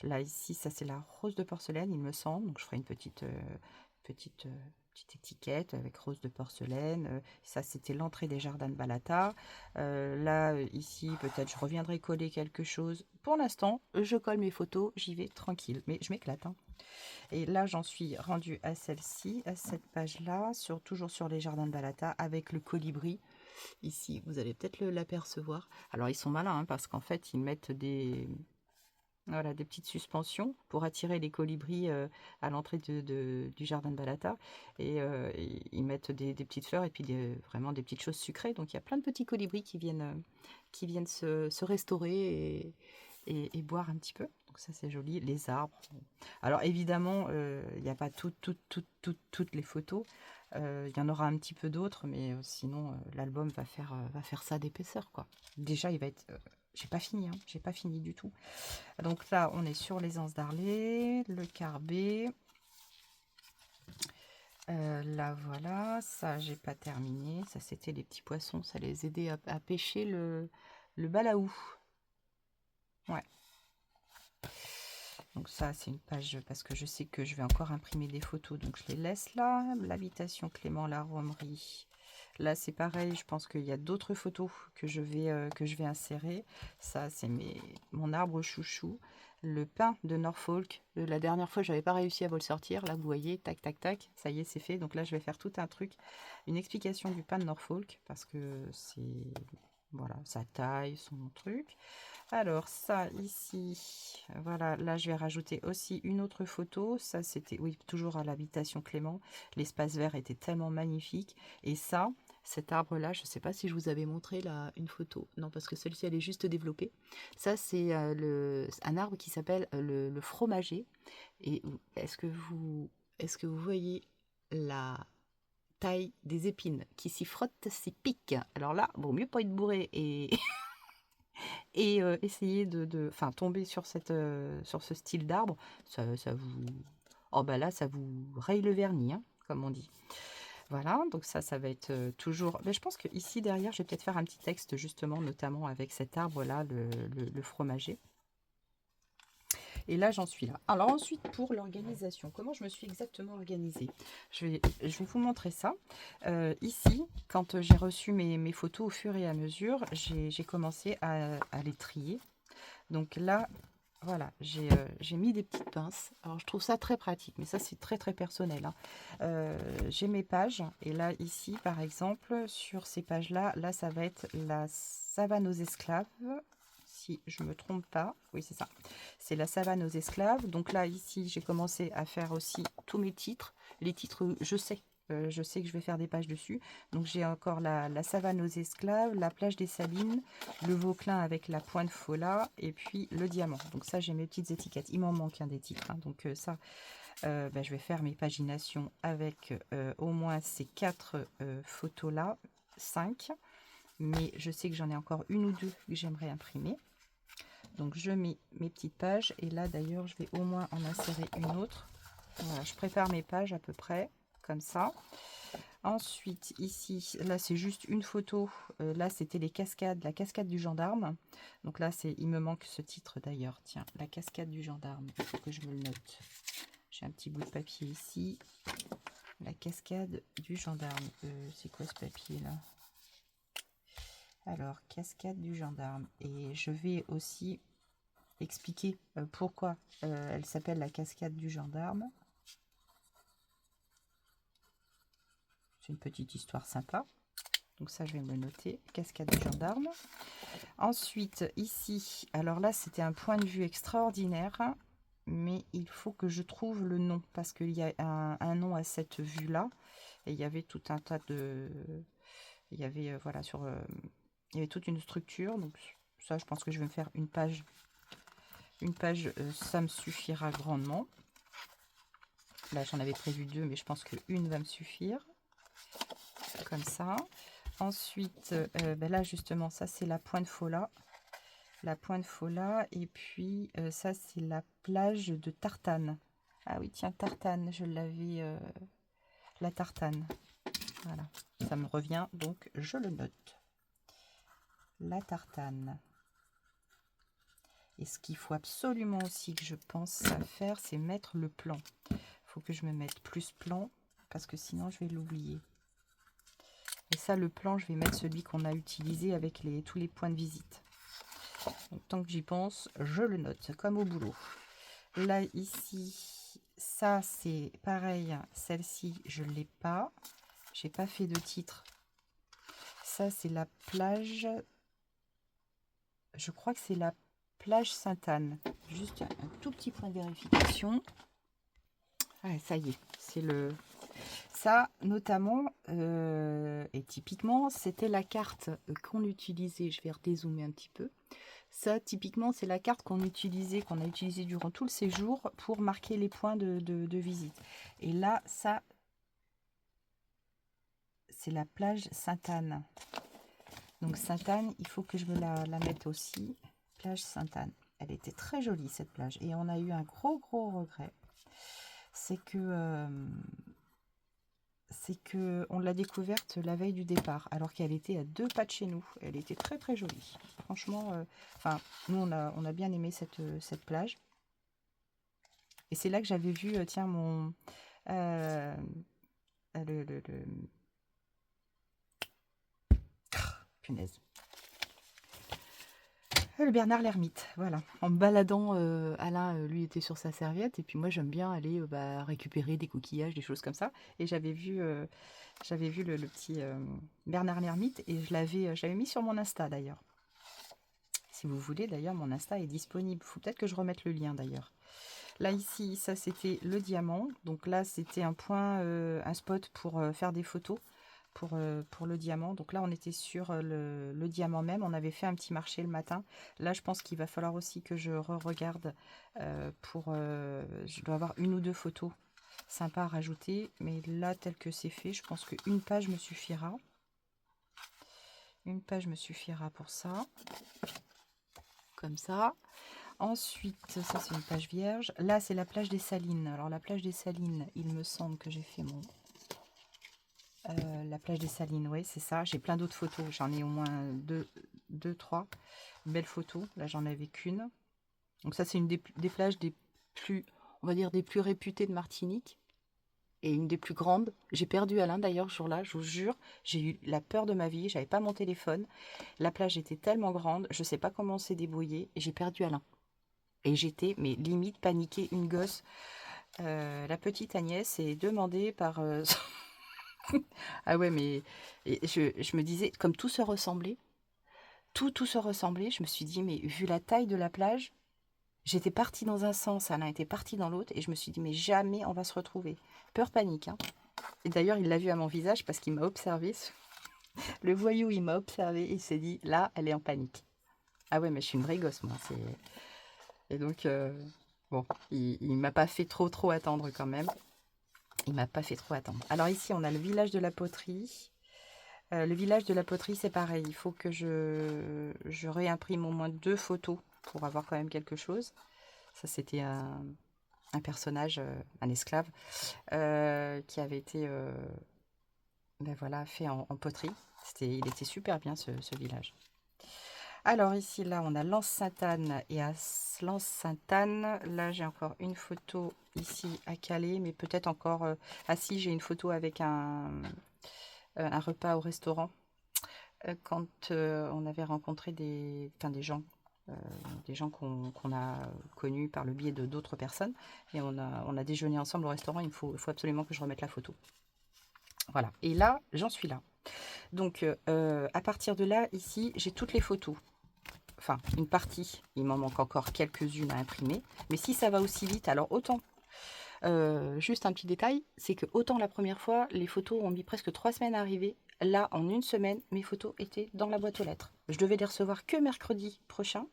là, ici, ça c'est la rose de porcelaine, il me semble. Donc je ferai une petite étiquette avec rose de porcelaine. Ça, c'était l'entrée des jardins de Balata. Là, ici, peut-être je reviendrai coller quelque chose. Pour l'instant, je colle mes photos, j'y vais tranquille. Mais je m'éclate. Hein. Et là, j'en suis rendue à celle-ci, à cette page-là, toujours sur les jardins de Balata, avec le colibri. Ici, vous allez peut-être l'apercevoir. Alors, ils sont malins, hein, parce qu'en fait, ils mettent voilà, des petites suspensions pour attirer les colibris à l'entrée du jardin de Balata. Et ils mettent des petites fleurs et puis vraiment des petites choses sucrées. Donc, il y a plein de petits colibris qui viennent se restaurer et boire un petit peu. Donc ça c'est joli, les arbres. Alors évidemment, il n'y a pas toutes les photos. Il y en aura un petit peu d'autres, mais sinon l'album va faire ça d'épaisseur, quoi. Déjà il va être... j'ai pas fini, hein, j'ai pas fini du tout. Donc là on est sur les anses d'Arlé, le carbet. Là voilà, ça j'ai pas terminé. Ça c'était les petits poissons, ça les aidait à pêcher le balaou. Ouais. Donc ça, c'est une page parce que je sais que je vais encore imprimer des photos. Donc je les laisse là. L'habitation Clément, la Romerie. Là, c'est pareil. Je pense qu'il y a d'autres photos que je vais insérer. Ça, c'est mon arbre chouchou. Le pin de Norfolk. La dernière fois, j'avais pas réussi à vous le sortir. Là, vous voyez, tac, tac, tac. Ça y est, c'est fait. Donc là, je vais faire tout un truc. Une explication du pin de Norfolk. Parce que c'est... Voilà, sa taille, son truc. Alors ça ici, voilà, là je vais rajouter aussi une autre photo. Ça c'était, oui, toujours à l'habitation Clément. L'espace vert était tellement magnifique. Et ça, cet arbre-là, je ne sais pas si je vous avais montré là une photo. Non, parce que celle-ci elle est juste développée. Ça c'est un arbre qui s'appelle le fromager. Et est-ce que vous voyez la taille des épines qui s'y frottent, s'y piquent? Alors là, vaut mieux pas être bourré et et essayer enfin, tomber sur sur ce style d'arbre, ça vous... Oh bah là, ça vous raye le vernis, hein, comme on dit. Voilà, donc ça va être toujours... Mais je pense que ici derrière, je vais peut-être faire un petit texte justement, notamment avec cet arbre-là, le fromager. Et là, j'en suis là. Alors ensuite, pour l'organisation, comment je me suis exactement organisée? Je vais vous montrer ça. Ici, quand j'ai reçu mes photos au fur et à mesure, j'ai commencé à les trier. Donc là, voilà, j'ai mis des petites pinces. Alors je trouve ça très pratique, mais ça c'est très très personnel, hein. J'ai mes pages, et là ici par exemple, sur ces pages-là, là ça va être la savane aux esclaves. Si je me trompe pas, oui c'est ça, c'est la savane aux esclaves. Donc là ici j'ai commencé à faire aussi tous mes titres. Les titres, je sais que je vais faire des pages dessus. Donc j'ai encore la savane aux esclaves, la plage des Salines, le Vauclin avec la pointe Fola et puis le diamant. Donc ça j'ai mes petites étiquettes. Il m'en manque un des titres, hein. Donc ça je vais faire mes paginations avec au moins ces 4 photos là, 5. Mais je sais que j'en ai encore une ou deux que j'aimerais imprimer. Donc je mets mes petites pages, et là d'ailleurs je vais au moins en insérer une autre. Voilà, je prépare mes pages à peu près comme ça. Ensuite ici, là c'est juste une photo. Là c'était les cascades, la cascade du gendarme. Donc là il me manque ce titre d'ailleurs. Tiens, la cascade du gendarme, il faut que je me le note. J'ai un petit bout de papier ici. La cascade du gendarme. C'est quoi ce papier là? Alors, cascade du gendarme. Et je vais aussi expliquer pourquoi elle s'appelle la cascade du gendarme. C'est une petite histoire sympa. Donc ça, je vais me le noter. Cascade du gendarme. Ensuite, ici, alors là, c'était un point de vue extraordinaire. Mais il faut que je trouve le nom. Parce qu'il y a un nom à cette vue-là. Et il y avait tout un tas de... Il y avait, voilà, il y avait toute une structure. Donc ça, je pense que je vais me faire une page. Une page, ça me suffira grandement. Là, j'en avais prévu 2, mais je pense qu'une va me suffire. Comme ça. Ensuite, là, justement, ça, c'est la pointe Fola. La pointe Fola. Et puis, ça, c'est la plage de Tartane. Ah oui, tiens, Tartane, je l'avais... la Tartane. Voilà, ça me revient, donc je le note. La Tartane. Et ce qu'il faut absolument aussi que je pense à faire, c'est mettre le plan. Il faut que je me mette plus plan, parce que sinon je vais l'oublier. Et ça, le plan, je vais mettre celui qu'on a utilisé avec tous les points de visite. Donc, tant que j'y pense, je le note, comme au boulot. Là, ici, ça, c'est pareil. Celle-ci, je ne l'ai pas. J'ai pas fait de titre. Ça, c'est la plage. Je crois que c'est la plage Sainte-Anne. Juste un tout petit point de vérification. Ouais, ça y est, c'est le... Ça, notamment, et typiquement, c'était la carte qu'on utilisait. Je vais redézoomer un petit peu. Ça, typiquement, c'est la carte qu'on a utilisée durant tout le séjour pour marquer les points de visite. Et là, ça, c'est la plage Sainte-Anne. Donc Sainte-Anne, il faut que je me la mette aussi. Plage Sainte-Anne. Elle était très jolie, cette plage. Et on a eu un gros regret. C'est que on l'a découverte la veille du départ, alors qu'elle était à 2 pas de chez nous. Elle était très jolie. Franchement, enfin, nous on a bien aimé cette plage. Et c'est là que j'avais vu, tiens, mon le punaise. Le Bernard l'ermite, voilà. En me baladant, Alain, lui, était sur sa serviette. Et puis moi, j'aime bien aller récupérer des coquillages, des choses comme ça. Et j'avais vu le petit Bernard l'ermite. Et je l'avais mis sur mon Insta, d'ailleurs. Si vous voulez, d'ailleurs, mon Insta est disponible. Il faut peut-être que je remette le lien, d'ailleurs. Là, ici, ça, c'était le diamant. Donc là, c'était un point, un spot pour faire des photos. Pour le diamant. Donc là, on était sur le diamant même. On avait fait un petit marché le matin. Là, je pense qu'il va falloir aussi que je regarde je dois avoir 1 ou 2 photos sympas à rajouter. Mais là, tel que c'est fait, je pense qu'une page me suffira. Une page me suffira pour ça. Comme ça. Ensuite, ça, c'est une page vierge. Là, c'est la plage des Salines. Alors, la plage des Salines, il me semble que j'ai fait mon... la plage des Salines, oui, c'est ça. J'ai plein d'autres photos. J'en ai au moins 2, 3 belles photos. Là, j'en avais qu'une. Donc ça, c'est une des plages des plus, on va dire, des plus réputées de Martinique. Et une des plus grandes. J'ai perdu Alain, d'ailleurs, ce jour-là, je vous jure. J'ai eu la peur de ma vie. J'avais pas mon téléphone. La plage était tellement grande. Je sais pas comment on s'est débrouillé. Et j'ai perdu Alain. Et j'étais, mais limite, paniquée, une gosse. La petite Agnès est demandée par... Ah ouais, mais je me disais, comme tout se ressemblait, tout se ressemblait, je me suis dit, mais vu la taille de la plage, j'étais partie dans un sens, Alain était parti dans l'autre, et je me suis dit, mais jamais on va se retrouver. Peur, panique, hein. Et d'ailleurs, il l'a vu à mon visage parce qu'il m'a observé. Le voyou, il m'a observé et il s'est dit, là, elle est en panique. Ah ouais, mais je suis une vraie gosse, moi. Et donc, bon, il m'a pas fait trop attendre quand même. Il m'a pas fait trop attendre. Alors ici, on a le village de la poterie. Le village de la poterie, c'est pareil. Il faut que je réimprime au moins 2 photos pour avoir quand même quelque chose. Ça, c'était un personnage, un esclave, qui avait été ben voilà, fait en poterie. Il était super bien, ce village. Alors ici, là, on a Lens Sainte-Anne. Et à Lens Sainte-Anne, là, j'ai encore une photo ici à Calais. Mais peut-être encore... Ah si, j'ai une photo avec un repas au restaurant. Quand on avait rencontré des gens qu'on a connus par le biais de d'autres personnes. Et on a déjeuné ensemble au restaurant. Il faut absolument que je remette la photo. Voilà. Et là, j'en suis là. Donc, à partir de là, ici, j'ai toutes les photos. Enfin, une partie. Il m'en manque encore quelques-unes à imprimer. Mais si ça va aussi vite, alors autant. Juste un petit détail, c'est que autant la première fois, les photos ont mis presque 3 semaines à arriver. Là, en 1 semaine, mes photos étaient dans la boîte aux lettres. Je devais les recevoir que mercredi prochain.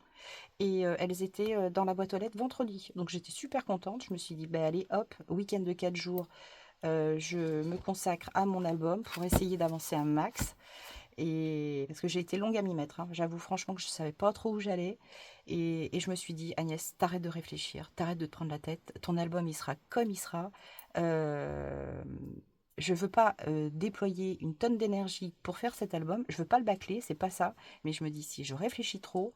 Et elles étaient dans la boîte aux lettres vendredi. Donc j'étais super contente. Je me suis dit, bah, allez, hop, week-end de 4 jours, je me consacre à mon album pour essayer d'avancer un max. Et parce que j'ai été longue à m'y mettre, hein. J'avoue franchement que je ne savais pas trop où j'allais. Et je me suis dit, Agnès, t'arrêtes de réfléchir, t'arrêtes de te prendre la tête. Ton album, il sera comme il sera. Je veux pas déployer une tonne d'énergie pour faire cet album. Je veux pas le bâcler, c'est pas ça. Mais je me dis, si je réfléchis trop,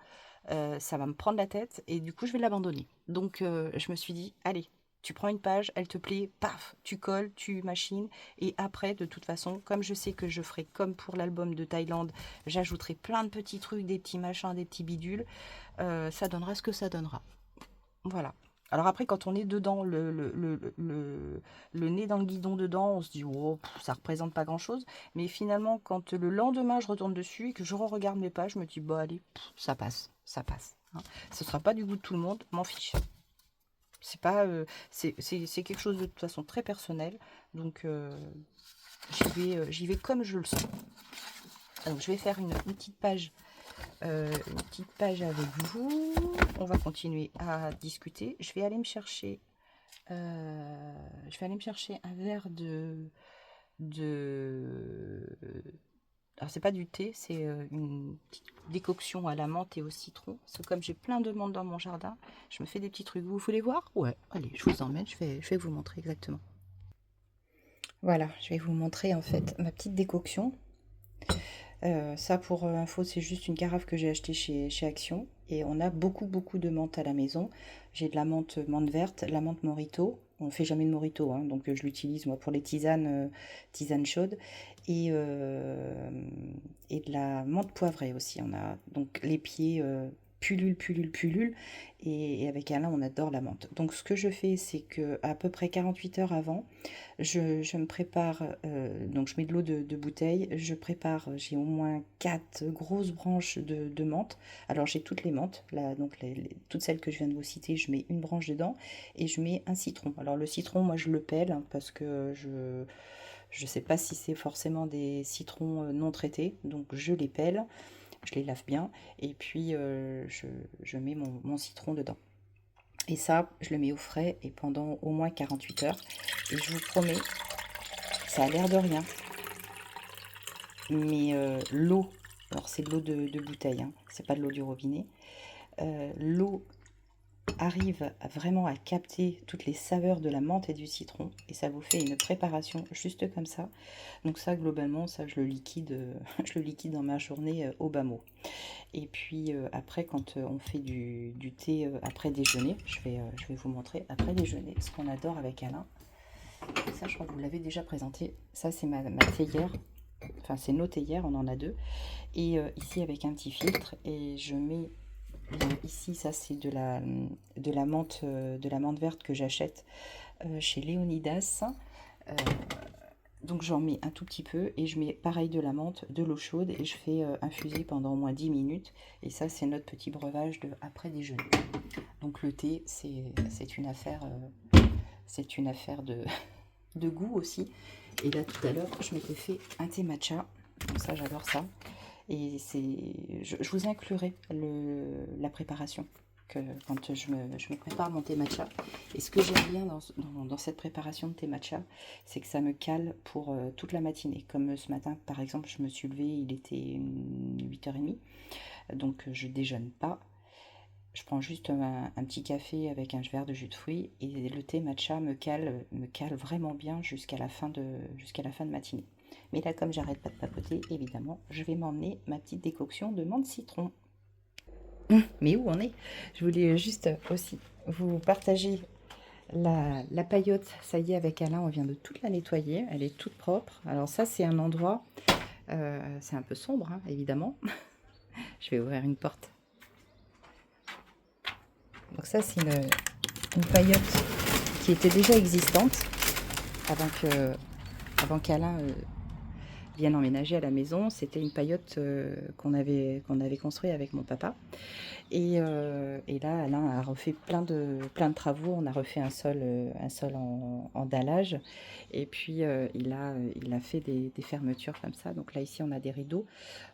ça va me prendre la tête et du coup, je vais l'abandonner. Donc, je me suis dit, allez, tu prends une page, elle te plaît, paf, tu colles, tu machines. Et après, de toute façon, comme je sais que je ferai comme pour l'album de Thaïlande, j'ajouterai plein de petits trucs, des petits machins, des petits bidules. Ça donnera ce que ça donnera. Voilà. Alors après, quand on est dedans, le nez dans le guidon dedans, on se dit, oh, ça représente pas grand-chose. Mais finalement, quand le lendemain, je retourne dessus et que je regarde mes pages, je me dis, bah allez, ça passe, ça passe. Hein. Ce sera pas du goût de tout le monde, m'en fiche. C'est pas, c'est quelque chose de toute façon très personnel. Donc, j'y vais comme je le sens. Donc, je vais faire une petite page. Une petite page avec vous. On va continuer à discuter. Je vais aller me chercher un verre alors c'est pas du thé, c'est une petite décoction à la menthe et au citron. Parce que comme j'ai plein de menthe dans mon jardin, je me fais des petits trucs. Vous voulez voir? Ouais, allez, je vous emmène, je vais vous montrer exactement. Voilà, je vais vous montrer en fait ma petite décoction. Ça, pour info, c'est juste une carafe que j'ai achetée chez Action. Et on a beaucoup, beaucoup de menthe à la maison. J'ai de la menthe verte, la menthe Morito. On ne fait jamais de Morito, hein, donc je l'utilise moi pour les tisanes, tisanes chaudes. Et de la menthe poivrée aussi. On a donc les pieds pullule, pullule, pullule. Et avec Alain, on adore la menthe. Donc ce que je fais, c'est que à peu près 48 heures avant, je me prépare, donc je mets de l'eau de bouteille, je prépare, j'ai au moins 4 grosses branches de menthe. Alors j'ai toutes les menthes, là, donc toutes celles que je viens de vous citer, je mets une branche dedans et je mets un citron. Alors le citron, moi je le pèle hein, parce que je sais pas si c'est forcément des citrons non traités, donc je les pèle, je les lave bien et puis je mets mon citron dedans. Et ça, je le mets au frais et pendant au moins 48 heures. Et je vous promets, ça a l'air de rien. Mais l'eau, alors c'est de l'eau de bouteille, hein, c'est pas de l'eau du robinet. L'eau arrive vraiment à capter toutes les saveurs de la menthe et du citron. Et ça vous fait une préparation juste comme ça. Donc ça, globalement, ça je le liquide, je le liquide dans ma journée au bas mot. Et puis après, quand on fait du thé après déjeuner, je vais vous montrer après déjeuner ce qu'on adore avec Alain. Ça, je crois que vous l'avez déjà présenté. Ça, c'est ma théière. Enfin, c'est nos théières, on en a deux. Et ici, avec un petit filtre. Et je mets ici, ça, c'est de la menthe verte que j'achète chez Léonidas. Donc j'en mets un tout petit peu et je mets pareil de la menthe, de l'eau chaude et je fais infuser pendant au moins 10 minutes. Et ça, c'est notre petit breuvage de après déjeuner. Donc le thé, c'est une affaire de goût aussi. Et là, tout à l'heure, je m'étais fait un thé matcha. Donc ça, j'adore ça. Et je vous inclurai la préparation. Quand je me prépare mon thé matcha. Et ce que j'aime bien dans cette préparation de thé matcha, c'est que ça me cale pour toute la matinée. Comme ce matin, par exemple, je me suis levée, il était 8h30. Donc je déjeune pas. Je prends juste un petit café avec un verre de jus de fruits. Et le thé matcha me cale vraiment bien jusqu'à la fin de matinée. Mais là, comme j'arrête pas de papoter, évidemment, je vais m'emmener ma petite décoction de menthe citron. Mais où on est? Je voulais juste aussi vous partager la paillote. Ça y est, avec Alain, on vient de toute la nettoyer. Elle est toute propre. Alors ça, c'est un endroit, c'est un peu sombre, hein, évidemment. Je vais ouvrir une porte. Donc ça, c'est une paillote qui était déjà existante avant qu'Alain vienne emménager à la maison. C'était une paillote qu'on avait construite avec mon papa. Et là, Alain a refait plein de travaux. On a refait un sol en dallage. Et puis, il a fait des fermetures comme ça. Donc là, ici, on a des rideaux.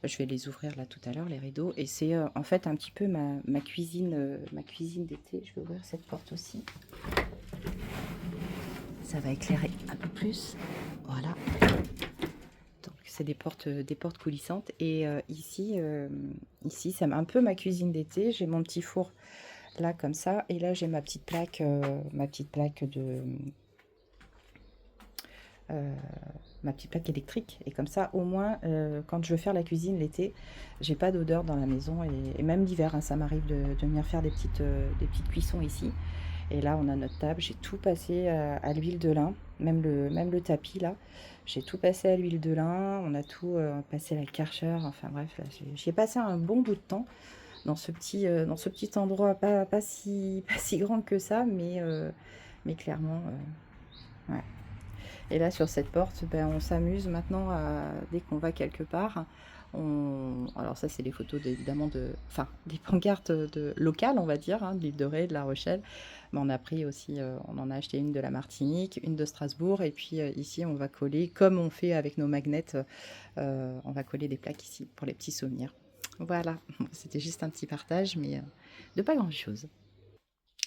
Je vais les ouvrir là tout à l'heure, les rideaux. Et c'est en fait un petit peu ma cuisine d'été. Je vais ouvrir cette porte aussi. Ça va éclairer un peu plus. Voilà. C'est des portes coulissantes. Et ici, c'est un peu ma cuisine d'été. J'ai mon petit four là comme ça. Et là, j'ai ma petite plaque électrique. Et comme ça, au moins, quand je veux faire la cuisine l'été, j'ai pas d'odeur dans la maison. Et même l'hiver, hein, ça m'arrive de venir faire des petites cuissons ici. Et là, on a notre table. J'ai tout passé à l'huile de lin. Même le tapis, là. J'ai tout passé à l'huile de lin. On a tout passé à la Karcher. Enfin bref, j'y ai passé un bon bout de temps. dans ce petit endroit pas si, pas si grand que ça, mais clairement, ouais. Et là, sur cette porte, ben, on s'amuse maintenant, dès qu'on va quelque part. Alors ça, c'est les photos évidemment enfin, des pancartes locales, on va dire, hein, de l'île de Ré, de La Rochelle. Mais on a pris aussi, on en a acheté une de la Martinique, une de Strasbourg, et puis ici, on va coller, comme on fait avec nos magnets, on va coller des plaques ici pour les petits souvenirs. Voilà, c'était juste un petit partage, mais de pas grand-chose.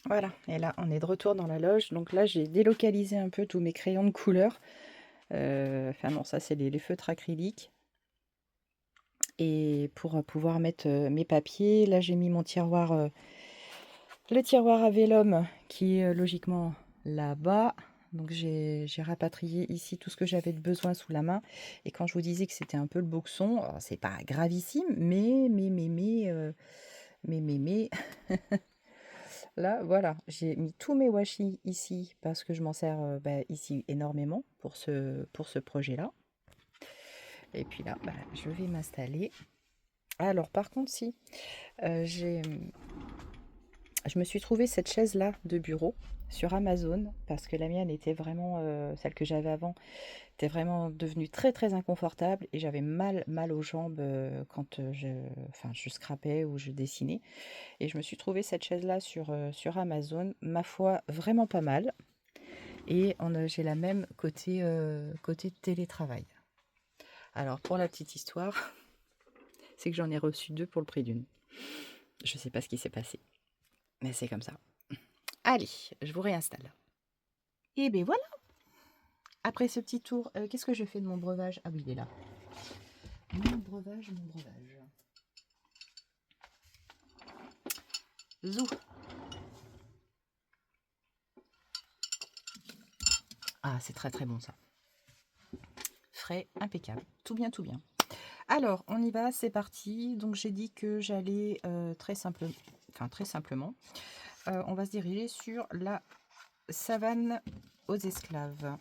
Voilà, et là, on est de retour dans la loge. Donc là, j'ai délocalisé un peu tous mes crayons de couleur. Enfin non, ça c'est les feutres acryliques. Et pour pouvoir mettre mes papiers, là j'ai mis mon tiroir, le tiroir à vélum qui est logiquement là-bas. Donc j'ai rapatrié ici tout ce que j'avais de besoin sous la main. Et quand je vous disais que c'était un peu le boxon, alors, c'est pas gravissime, mais, là voilà, j'ai mis tous mes washi ici parce que je m'en sers ici énormément pour ce projet-là. Et puis là, je vais m'installer. Alors, par contre, si, je me suis trouvé cette chaise-là de bureau sur Amazon parce que la mienne était vraiment, celle que j'avais avant, était vraiment devenue très très inconfortable et j'avais mal aux jambes quand je scrapais ou je dessinais. Et je me suis trouvé cette chaise-là sur Amazon, ma foi, vraiment pas mal. Et j'ai la même côté télétravail. Alors, pour la petite histoire, c'est que j'en ai reçu 2 pour le prix d'une. Je sais pas ce qui s'est passé, mais c'est comme ça. Allez, je vous réinstalle. Et ben voilà. Après ce petit tour, qu'est-ce que je fais de mon breuvage? Ah oui, il est là. Mon breuvage. Zou. Ah, c'est très très bon ça. Frais, impeccable. Tout bien, tout bien. Alors, on y va, c'est parti. Donc, j'ai dit que j'allais très simplement, on va se diriger sur la savane aux esclaves.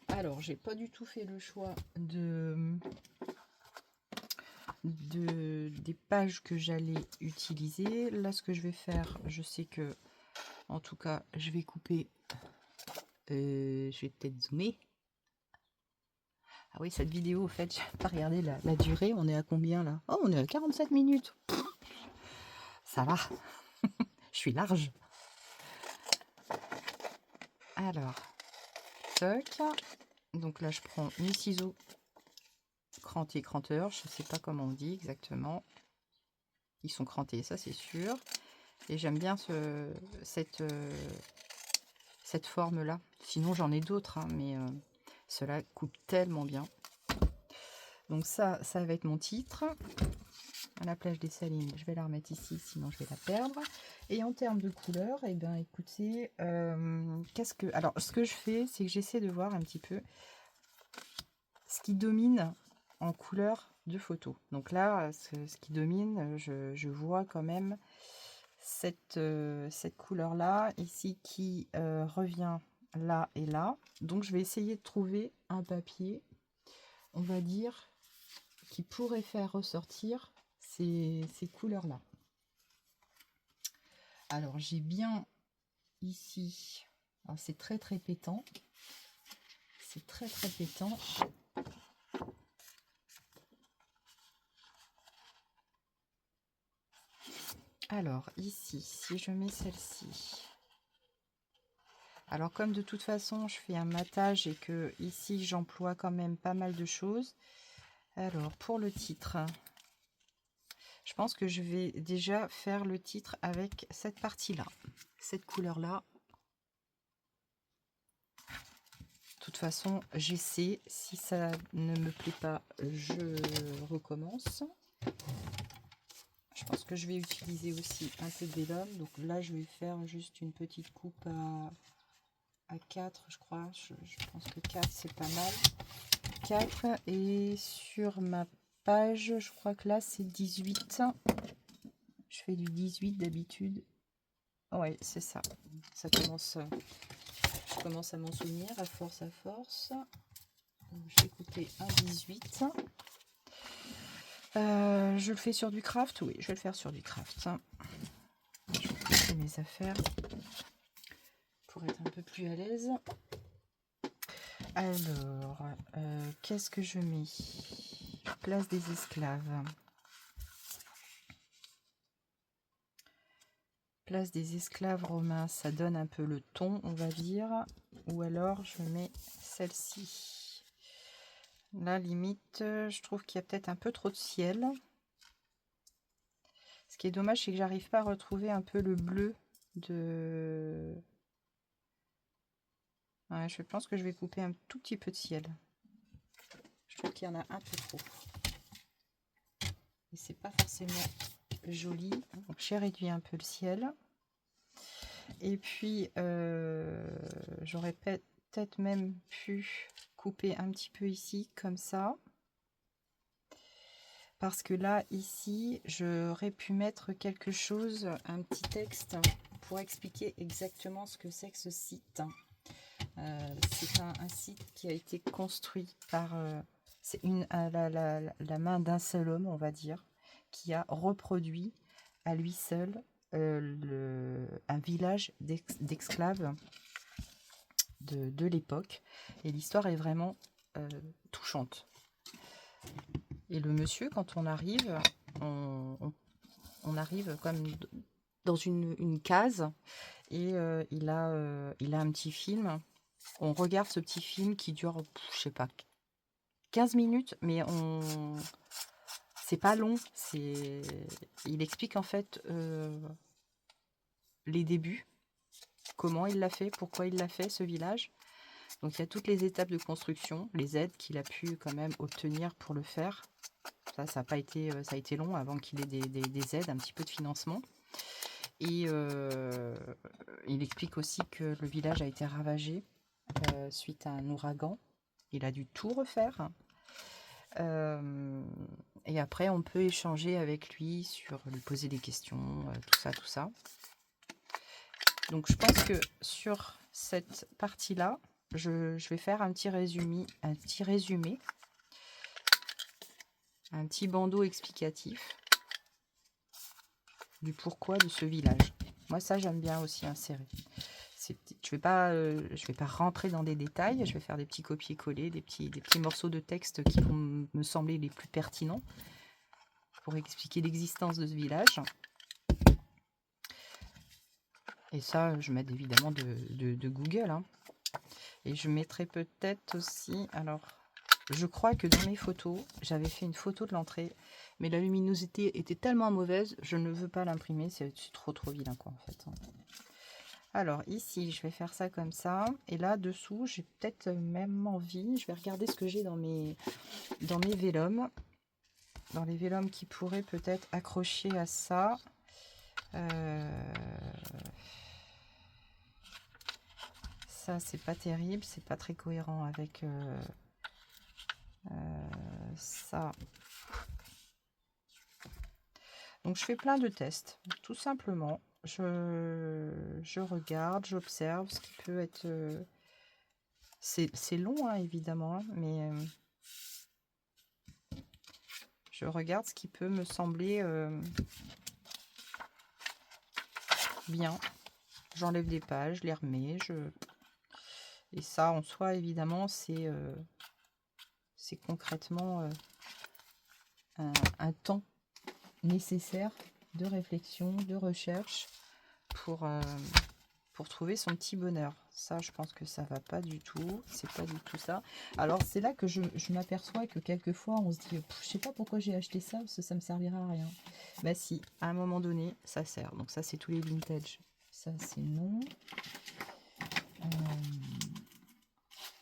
Alors, j'ai pas du tout fait le choix des pages que j'allais utiliser. Là, ce que je vais faire, je sais que, en tout cas, je vais couper. Je vais peut-être zoomer. Ah oui, cette vidéo, au fait, j'ai pas regardé la durée. On est à combien là? Oh, on est à 47 minutes. Ça va, je suis large. Alors, toc. Donc là, je prends mes ciseaux crantés-cranteurs. Je sais pas comment on dit exactement. Ils sont crantés, ça c'est sûr. Et j'aime bien cette forme-là. Sinon, j'en ai d'autres, hein, mais cela coupe tellement bien. Donc ça va être mon titre. À la plage des Salines, je vais la remettre ici, sinon je vais la perdre. Et en termes de couleur, eh bien, écoutez, alors, ce que je fais, c'est que j'essaie de voir un petit peu ce qui domine en couleur de photo. Donc là, ce qui domine, je vois quand même cette couleur-là, ici, qui revient là et là. Donc, je vais essayer de trouver un papier, on va dire, qui pourrait faire ressortir ces couleurs-là. Alors, j'ai bien ici, c'est très très pétant. C'est très très pétant. Alors, ici, si je mets celle-ci. Alors, comme de toute façon, je fais un matage et que ici, j'emploie quand même pas mal de choses. Alors, pour le titre, je pense que je vais déjà faire le titre avec cette partie-là, cette couleur-là. De toute façon, j'essaie. Si ça ne me plaît pas, je recommence. Je pense que je vais utiliser aussi un peu de vélum. Donc là, je vais faire juste une petite coupe à 4, je crois. Je pense que 4, c'est pas mal. 4. Et sur ma page, je crois que là, c'est 18. Je fais du 18 d'habitude. Ouais, c'est ça. Ça commence... Je commence à m'en souvenir à force. Donc, je vais couper un 18. Je le fais sur du craft? Oui, je vais le faire sur du craft. Je vais couper mes affaires pour être un peu plus à l'aise. Alors, qu'est-ce que je mets? Place des esclaves. Place des esclaves romains, ça donne un peu le ton, on va dire. Ou alors, je mets celle-ci. Là, limite, je trouve qu'il y a peut-être un peu trop de ciel. Ce qui est dommage, c'est que j'arrive pas à retrouver un peu le bleu de... Ouais, je pense que je vais couper un tout petit peu de ciel. Je trouve qu'il y en a un peu trop. Et c'est pas forcément joli. Donc j'ai réduit un peu le ciel. Et puis, j'aurais peut-être même pu couper un petit peu ici, comme ça. Parce que là, ici, j'aurais pu mettre quelque chose, un petit texte, pour expliquer exactement ce que c'est que ce site. C'est un site qui a été construit par... c'est la main d'un seul homme, on va dire, qui a reproduit à lui seul un village d'esclaves de l'époque. Et l'histoire est vraiment touchante. Et le monsieur, quand on arrive, on arrive comme dans une case et il a un petit film. On regarde ce petit film qui dure, je sais pas, 15 minutes, mais c'est pas long. Il explique en fait les débuts, comment il l'a fait, pourquoi il l'a fait, ce village. Donc il y a toutes les étapes de construction, les aides qu'il a pu quand même obtenir pour le faire. Ça a pas été, ça a été long avant qu'il ait des aides, un petit peu de financement. Et il explique aussi que le village a été ravagé suite à un ouragan. Il a dû tout refaire. Et après, on peut échanger avec lui lui poser des questions, tout ça. Donc, je pense que sur cette partie-là, je vais faire un petit résumé, un petit bandeau explicatif du pourquoi de ce village. Moi, ça, j'aime bien aussi insérer. Je vais pas rentrer dans des détails, je vais faire des petits copier-coller, des petits morceaux de texte qui vont me sembler les plus pertinents pour expliquer l'existence de ce village. Et ça, je m'aide évidemment de Google. Hein. Et je mettrai peut-être aussi... Alors, je crois que dans mes photos, j'avais fait une photo de l'entrée, mais la luminosité était tellement mauvaise, je ne veux pas l'imprimer, c'est trop vilain quoi en fait. Alors ici, je vais faire ça comme ça. Et là, dessous, j'ai peut-être même envie. Je vais regarder ce que j'ai dans mes vélums. Dans les vélums qui pourraient peut-être accrocher à ça. Ça, c'est pas terrible. C'est pas très cohérent avec ça. Donc, je fais plein de tests. Tout simplement. Je regarde, j'observe ce qui peut être... c'est long, hein, évidemment, hein, mais je regarde ce qui peut me sembler bien. J'enlève des pages, je les remets. Et ça, en soi, évidemment, c'est concrètement un temps nécessaire de réflexion, de recherche pour trouver son petit bonheur. Ça, je pense que ça va pas du tout. C'est pas du tout ça. Alors, c'est là que je m'aperçois que quelquefois, on se dit, je sais pas pourquoi j'ai acheté ça, parce que ça me servira à rien. Bah si, à un moment donné, ça sert. Donc ça, c'est tous les vintage. Ça, c'est non.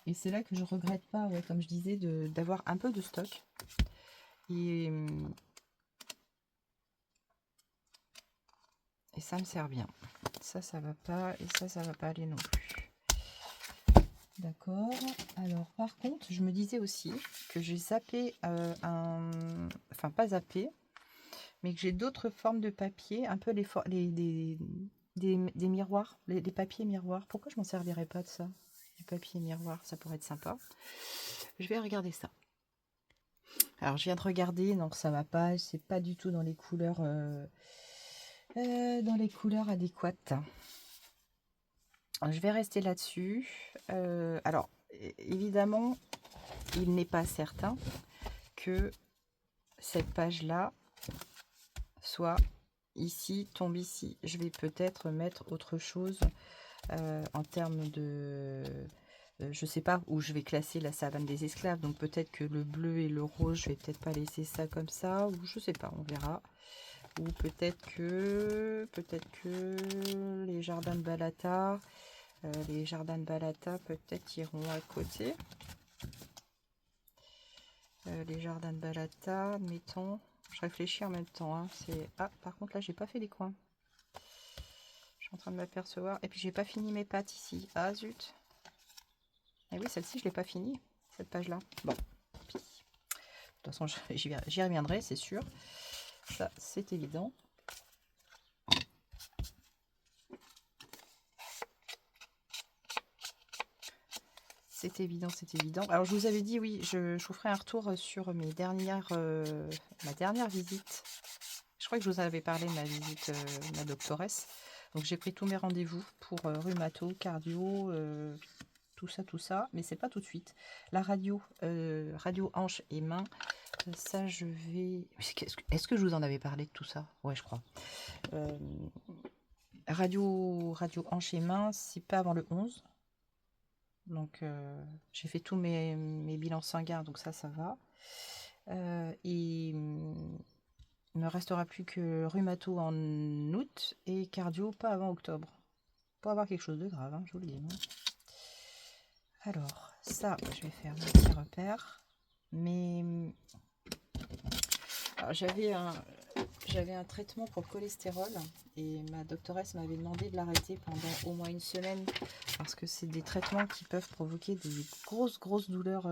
Et c'est là que je regrette pas, ouais, comme je disais, d'avoir un peu de stock. Et ça me sert bien. Ça va pas. Et ça va pas aller non plus. D'accord. Alors, par contre, je me disais aussi que j'ai zappé enfin, pas zappé, mais que j'ai d'autres formes de papier, un peu des miroirs, des papiers miroirs. Pourquoi je m'en servirais pas de ça? Du papier miroir, ça pourrait être sympa. Je vais regarder ça. Alors, je viens de regarder, donc ça va pas, c'est pas du tout dans les couleurs adéquates. Je vais rester là-dessus. Alors, évidemment, il n'est pas certain que cette page-là soit ici, tombe ici. Je vais peut-être mettre autre chose en termes de... je sais pas où je vais classer la savane des esclaves, donc peut-être que le bleu et le rose, je vais peut-être pas laisser ça comme ça, ou je sais pas, on verra. Ou peut-être que les jardins de Balata, peut-être iront à côté. Les jardins de Balata, admettons. Je réfléchis en même temps. Hein, ah, par contre, là, j'ai pas fait les coins. Je suis en train de m'apercevoir. Et puis, j'ai pas fini mes pattes ici. Ah, zut. Et oui, celle-ci, je l'ai pas finie, cette page-là. Bon. Puis, de toute façon, j'y reviendrai, c'est sûr. Ça, c'est évident. C'est évident, c'est évident. Alors, je vous avais dit, oui, je vous ferai un retour sur ma dernière visite. Je crois que je vous en avais parlé de ma visite, ma doctoresse. Donc, j'ai pris tous mes rendez-vous pour rhumato, cardio, tout ça. Mais c'est pas tout de suite. La radio hanche et main, ça, je vais... Est-ce que je vous en avais parlé de tout ça? Ouais, je crois. Radio hanche et main, c'est pas avant le 11. Donc, j'ai fait tous mes bilans sanguins, donc ça va. Il ne restera plus que rhumato en août et cardio pas avant octobre. Pour avoir quelque chose de grave, hein, je vous le dis. Non. Alors, ça, je vais faire mon petit repère. Mais j'avais un traitement pour le cholestérol et ma doctoresse m'avait demandé de l'arrêter pendant au moins une semaine parce que c'est des traitements qui peuvent provoquer des grosses douleurs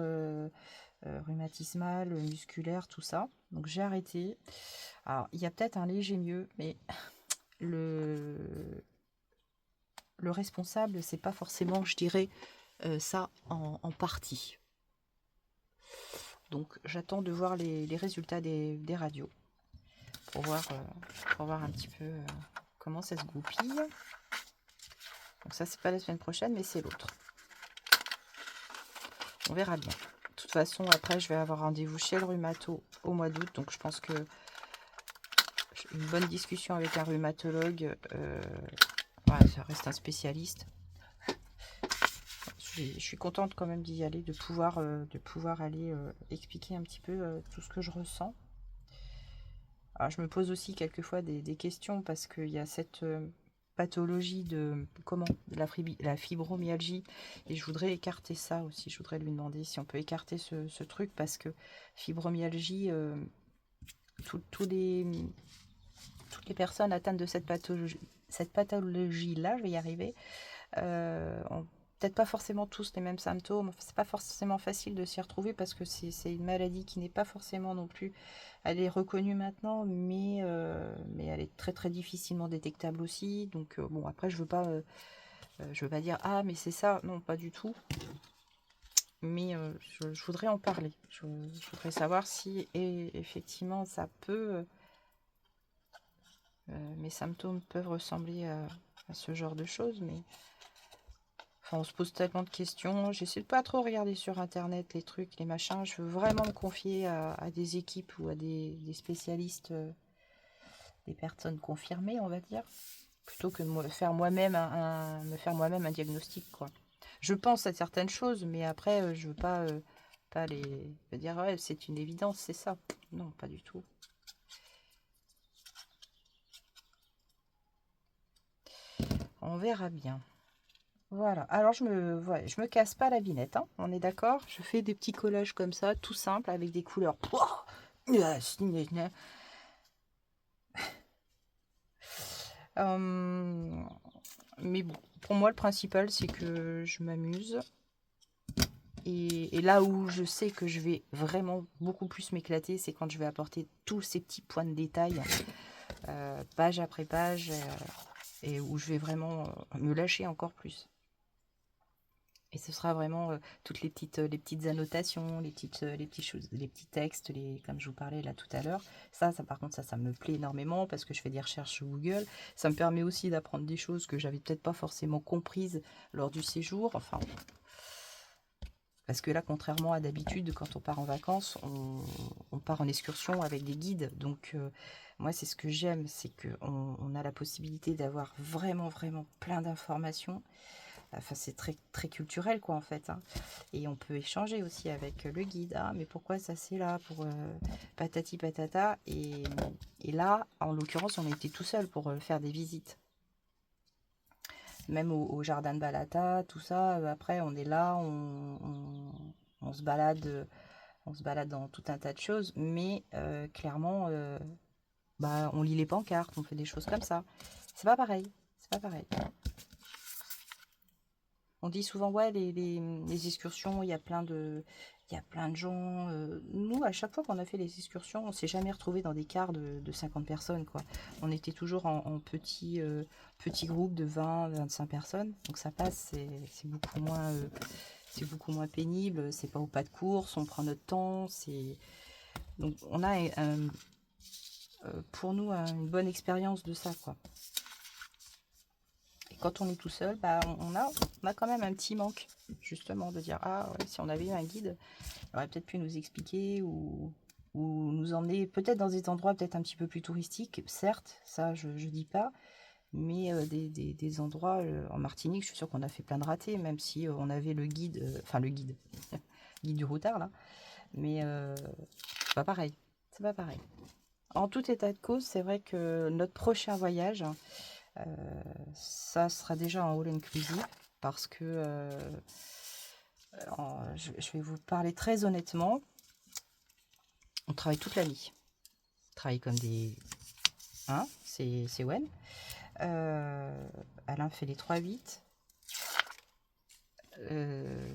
rhumatismales, musculaires, tout ça. Donc j'ai arrêté. Alors il y a peut-être un léger mieux, mais le responsable, c'est pas forcément, je dirais, ça en partie. Donc j'attends de voir les résultats des radios pour voir un petit peu comment ça se goupille. Donc ça, c'est pas la semaine prochaine, mais c'est l'autre. On verra bien. De toute façon, après, je vais avoir rendez-vous chez le rhumato au mois d'août. Donc je pense que une bonne discussion avec un rhumatologue, ça reste un spécialiste. Je suis contente quand même d'y aller, de pouvoir aller expliquer un petit peu tout ce que je ressens. Alors, je me pose aussi quelquefois des questions parce qu'il y a cette pathologie de la fibromyalgie et je voudrais écarter ça aussi. Je voudrais lui demander si on peut écarter ce truc parce que fibromyalgie, toutes les personnes atteintes de cette pathologie-là, je vais y arriver, ont peut-être pas forcément tous les mêmes symptômes. C'est pas forcément facile de s'y retrouver parce que c'est une maladie qui n'est pas forcément non plus. Elle est reconnue maintenant, mais elle est très très difficilement détectable aussi. Donc bon, après je veux pas dire ah mais c'est ça, non pas du tout. Mais je voudrais en parler. Je voudrais savoir si effectivement ça peut. Mes symptômes peuvent ressembler à ce genre de choses, mais enfin, on se pose tellement de questions. J'essaie de pas trop regarder sur internet les trucs, les machins. Je veux vraiment me confier à des équipes ou à des spécialistes, des personnes confirmées, on va dire, plutôt que de me faire moi-même un diagnostic, quoi. Je pense à certaines choses, mais après, je veux pas dire ouais, c'est une évidence, c'est ça. Non, pas du tout. On verra bien. Voilà, alors je me casse pas la vinette, hein, on est d'accord? Je fais des petits collages comme ça, tout simple, avec des couleurs. Mais bon, pour moi, le principal, c'est que je m'amuse. Et là où je sais que je vais vraiment beaucoup plus m'éclater, c'est quand je vais apporter tous ces petits points de détail, page après page, et où je vais vraiment me lâcher encore plus. Et ce sera vraiment toutes les petites annotations, les petites choses, les petits textes, comme je vous parlais là tout à l'heure. Ça par contre, ça me plaît énormément parce que je fais des recherches sur Google. Ça me permet aussi d'apprendre des choses que j'avais peut-être pas forcément comprises lors du séjour. Enfin, parce que là, contrairement à d'habitude, quand on part en vacances, on part en excursion avec des guides. Donc, moi, c'est ce que j'aime, c'est qu'on a la possibilité d'avoir vraiment, vraiment plein d'informations. Enfin, c'est très, très culturel, quoi, en fait, hein. Et on peut échanger aussi avec le guide. Ah, mais pourquoi ça, c'est là pour patati patata. Et là, en l'occurrence, on était tout seul pour faire des visites. Même au jardin de Balata, tout ça. Après, on est là, on se balade, dans tout un tas de choses. Mais clairement, bah, on lit les pancartes, on fait des choses comme ça. C'est pas pareil. C'est pas pareil. On dit souvent, ouais, les excursions, il y a plein de gens. Nous, à chaque fois qu'on a fait les excursions, on s'est jamais retrouvé dans des cars de 50 personnes, quoi. On était toujours en petits groupes de 20-25 personnes. Donc ça passe, c'est beaucoup moins pénible. C'est pas au pas de course, on prend notre temps. Donc on a, pour nous, une bonne expérience de ça, quoi. Quand on est tout seul, bah, on a quand même un petit manque, justement, de dire, ah ouais, si on avait eu un guide, il aurait peut-être pu nous expliquer ou nous emmener peut-être dans des endroits peut-être un petit peu plus touristiques, certes, ça je dis pas, mais des endroits en Martinique, je suis sûre qu'on a fait plein de ratés, même si on avait le guide, enfin le guide, guide du routard là, mais c'est pas pareil, c'est pas pareil. En tout état de cause, c'est vrai que notre prochain voyage, ça sera déjà en all inclusive parce que je vais vous parler très honnêtement. On travaille toute la nuit. On travaille comme des... Hein, c'est Wen. Alain fait les 3-8.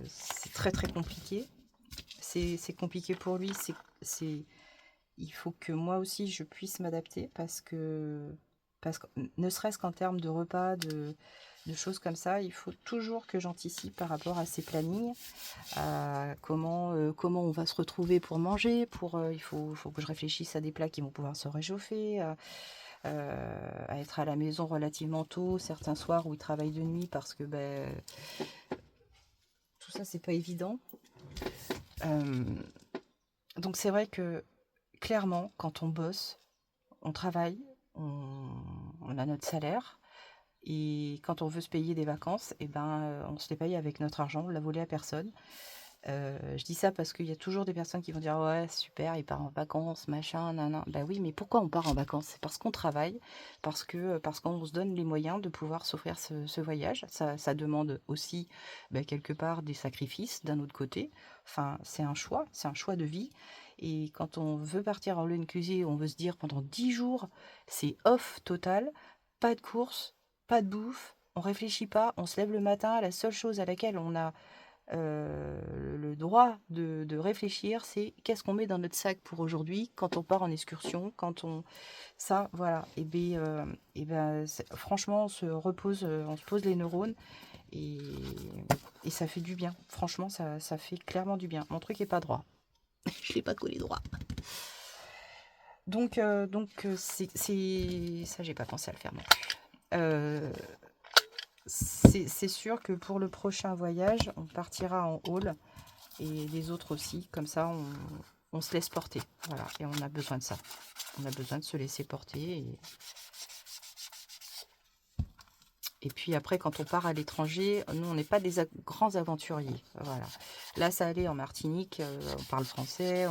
C'est très très compliqué. C'est compliqué pour lui. Il faut que moi aussi je puisse m'adapter parce que ne serait-ce qu'en termes de repas, de choses comme ça, il faut toujours que j'anticipe par rapport à ces plannings, à comment on va se retrouver pour manger, il faut que je réfléchisse à des plats qui vont pouvoir se réchauffer, à être à la maison relativement tôt, certains soirs où il travaille de nuit parce que tout ça c'est pas évident. Donc c'est vrai que clairement quand on bosse, on travaille, on a notre salaire. Et quand on veut se payer des vacances, eh ben, on se les paye avec notre argent, on l'a volé à personne. Je dis ça parce qu'il y a toujours des personnes qui vont dire ouais super, il part en vacances, machin, nan. Bah oui, mais pourquoi on part en vacances? C'est parce qu'on travaille, parce qu'on se donne les moyens de pouvoir s'offrir ce voyage. Ça demande aussi quelque part des sacrifices d'un autre côté. Enfin, c'est un choix de vie. Et quand on veut partir en all inclusive, on veut se dire pendant 10 jours, c'est off total, pas de course, pas de bouffe, on réfléchit pas, on se lève le matin, la seule chose à laquelle on a le droit de réfléchir, c'est qu'est-ce qu'on met dans notre sac pour aujourd'hui, quand on part en excursion, ça, voilà. Franchement, on se pose les neurones et, ça fait du bien. Franchement, ça fait clairement du bien. Mon truc est pas droit. Je l'ai pas collé droit. Donc, c'est ça, j'ai pas pensé à le faire non plus. C'est sûr que pour le prochain voyage, on partira en hall et les autres aussi. Comme ça, on se laisse porter. Voilà, et on a besoin de ça. On a besoin de se laisser porter. Et puis après, quand on part à l'étranger, nous, on n'est pas des grands aventuriers. Voilà. Là, ça allait en Martinique, on parle français,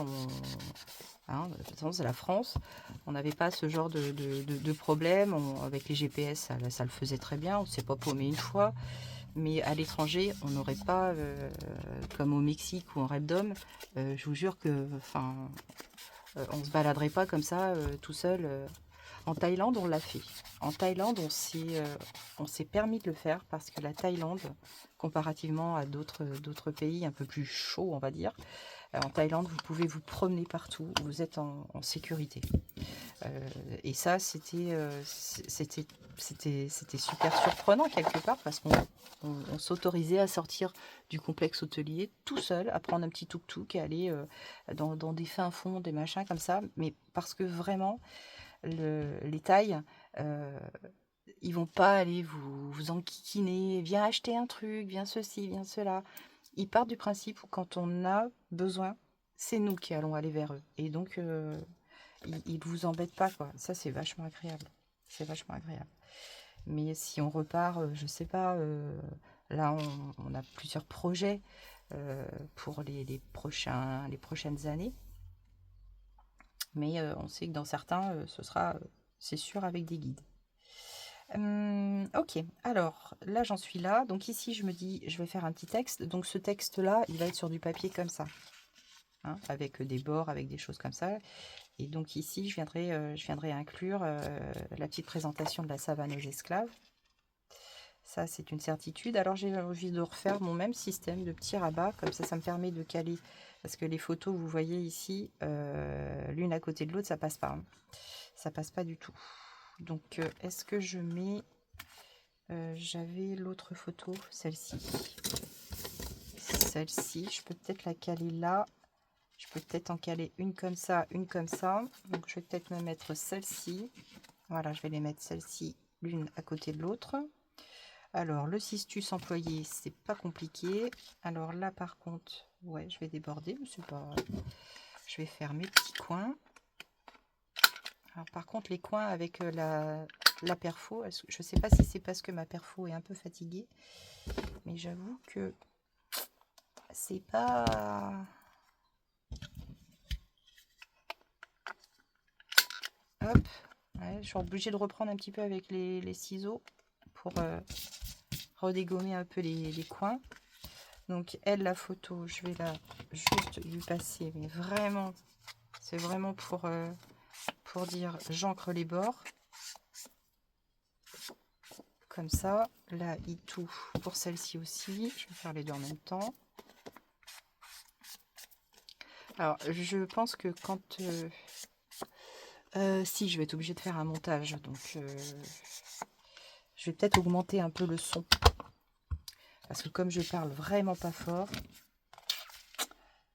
de toute façon, c'est la France. On n'avait pas ce genre de problème. Avec les GPS, ça le faisait très bien. On ne s'est pas paumé une fois. Mais à l'étranger, on n'aurait pas, comme au Mexique ou en Repdom, je vous jure que, on ne se baladerait pas comme ça, tout seul. En Thaïlande, on l'a fait. En Thaïlande, on s'est permis de le faire parce que la Thaïlande, comparativement à d'autres pays un peu plus chauds, on va dire, En Thaïlande, vous pouvez vous promener partout, vous êtes en sécurité. Et ça, c'était super surprenant quelque part parce qu'on s'autorisait à sortir du complexe hôtelier tout seul, à prendre un petit tuk-tuk et aller dans des fins fonds, des machins comme ça. Mais parce que vraiment, les Thaïs, euh, ils vont pas aller vous enquiquiner, viens acheter un truc, viens ceci, viens cela. Ils partent du principe où quand on a besoin, c'est nous qui allons aller vers eux. Et donc, ils ne vous embêtent pas, quoi. Ça, c'est vachement agréable. C'est vachement agréable. Mais si on repart, je sais pas, là, on a plusieurs projets pour les prochaines années. Mais on sait que dans certains, c'est sûr, avec des guides. Ok, alors là j'en suis là. Donc ici je me dis, je vais faire un petit texte. Donc ce texte-là, il va être sur du papier comme ça, hein, avec des bords, avec des choses comme ça. Et donc ici, je viendrai inclure la petite présentation de la savane aux esclaves. Ça, c'est une certitude. Alors j'ai envie de refaire mon même système de petits rabats. Comme ça me permet de caler. Parce que les photos, vous voyez ici, l'une à côté de l'autre, ça passe pas. Hein. Ça passe pas du tout. Donc, est-ce que je mets... j'avais l'autre photo, celle-ci. Celle-ci, je peux peut-être la caler là. Je peux peut-être en caler une comme ça, une comme ça. Donc, je vais peut-être me mettre celle-ci. Voilà, je vais les mettre celle-ci, l'une à côté de l'autre. Alors, le cistus employé, c'est pas compliqué. Alors là, par contre, ouais, je vais déborder, mais c'est pas... Je vais faire mes petits coins. Alors, par contre, les coins avec la perfo, je sais pas si c'est parce que ma perfo est un peu fatiguée, mais j'avoue que c'est pas... Hop, ouais, je suis obligée de reprendre un petit peu avec les ciseaux pour redégommer un peu les coins. Donc elle, la photo, je vais la juste lui passer, mais vraiment, c'est vraiment pour dire j'encre les bords. Comme ça, là, il tout pour celle-ci aussi. Je vais faire les deux en même temps. Alors, je pense que quand... si, je vais être obligée de faire un montage. Donc, je vais peut-être augmenter un peu le son. Parce que comme je parle vraiment pas fort,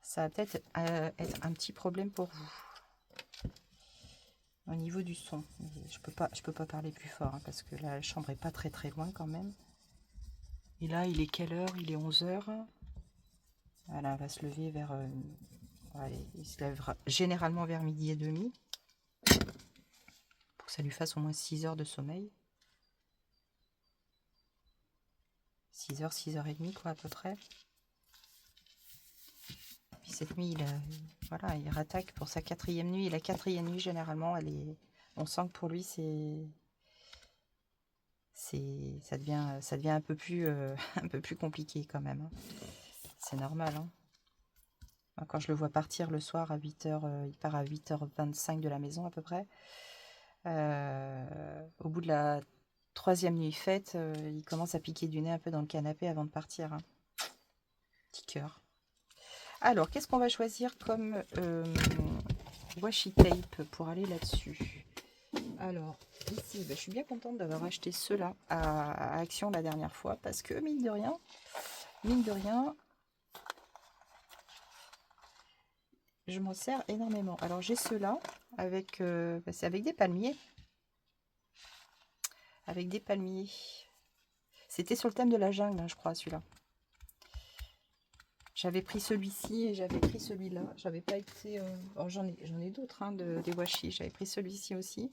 ça va peut-être être un petit problème pour vous. Au niveau du son. Je peux pas parler plus fort. Hein, parce que la chambre est pas très très loin quand même. Et là, il est quelle heure? Il est 11 h. Voilà, elle va se lever vers... ouais, il se lèvera généralement vers midi et demi. Pour que ça lui fasse au moins 6 heures de sommeil. 6 heures, 6h30 quoi à peu près. Puis cette nuit, voilà, il rattaque pour sa 4e nuit. Et la 4e nuit, généralement, on sent que pour lui, ça devient un peu plus, un peu plus compliqué quand même. Hein. C'est normal. Hein. Quand je le vois partir le soir à 8 h, il part à 8h25 de la maison à peu près. Au bout de la 3e nuit faite, il commence à piquer du nez un peu dans le canapé avant de partir. Hein. Petit cœur. Alors, qu'est-ce qu'on va choisir comme washi tape pour aller là-dessus? Alors, ici, je suis bien contente d'avoir acheté ceux-là à Action la dernière fois parce que, mine de rien, je m'en sers énormément. Alors, j'ai ceux-là avec, c'est avec des palmiers. Avec des palmiers. C'était sur le thème de la jungle, hein, je crois, celui-là. J'avais pris celui-ci et j'avais pris celui-là. J'avais pas été... j'en ai d'autres, hein, des washi. J'avais pris celui-ci aussi.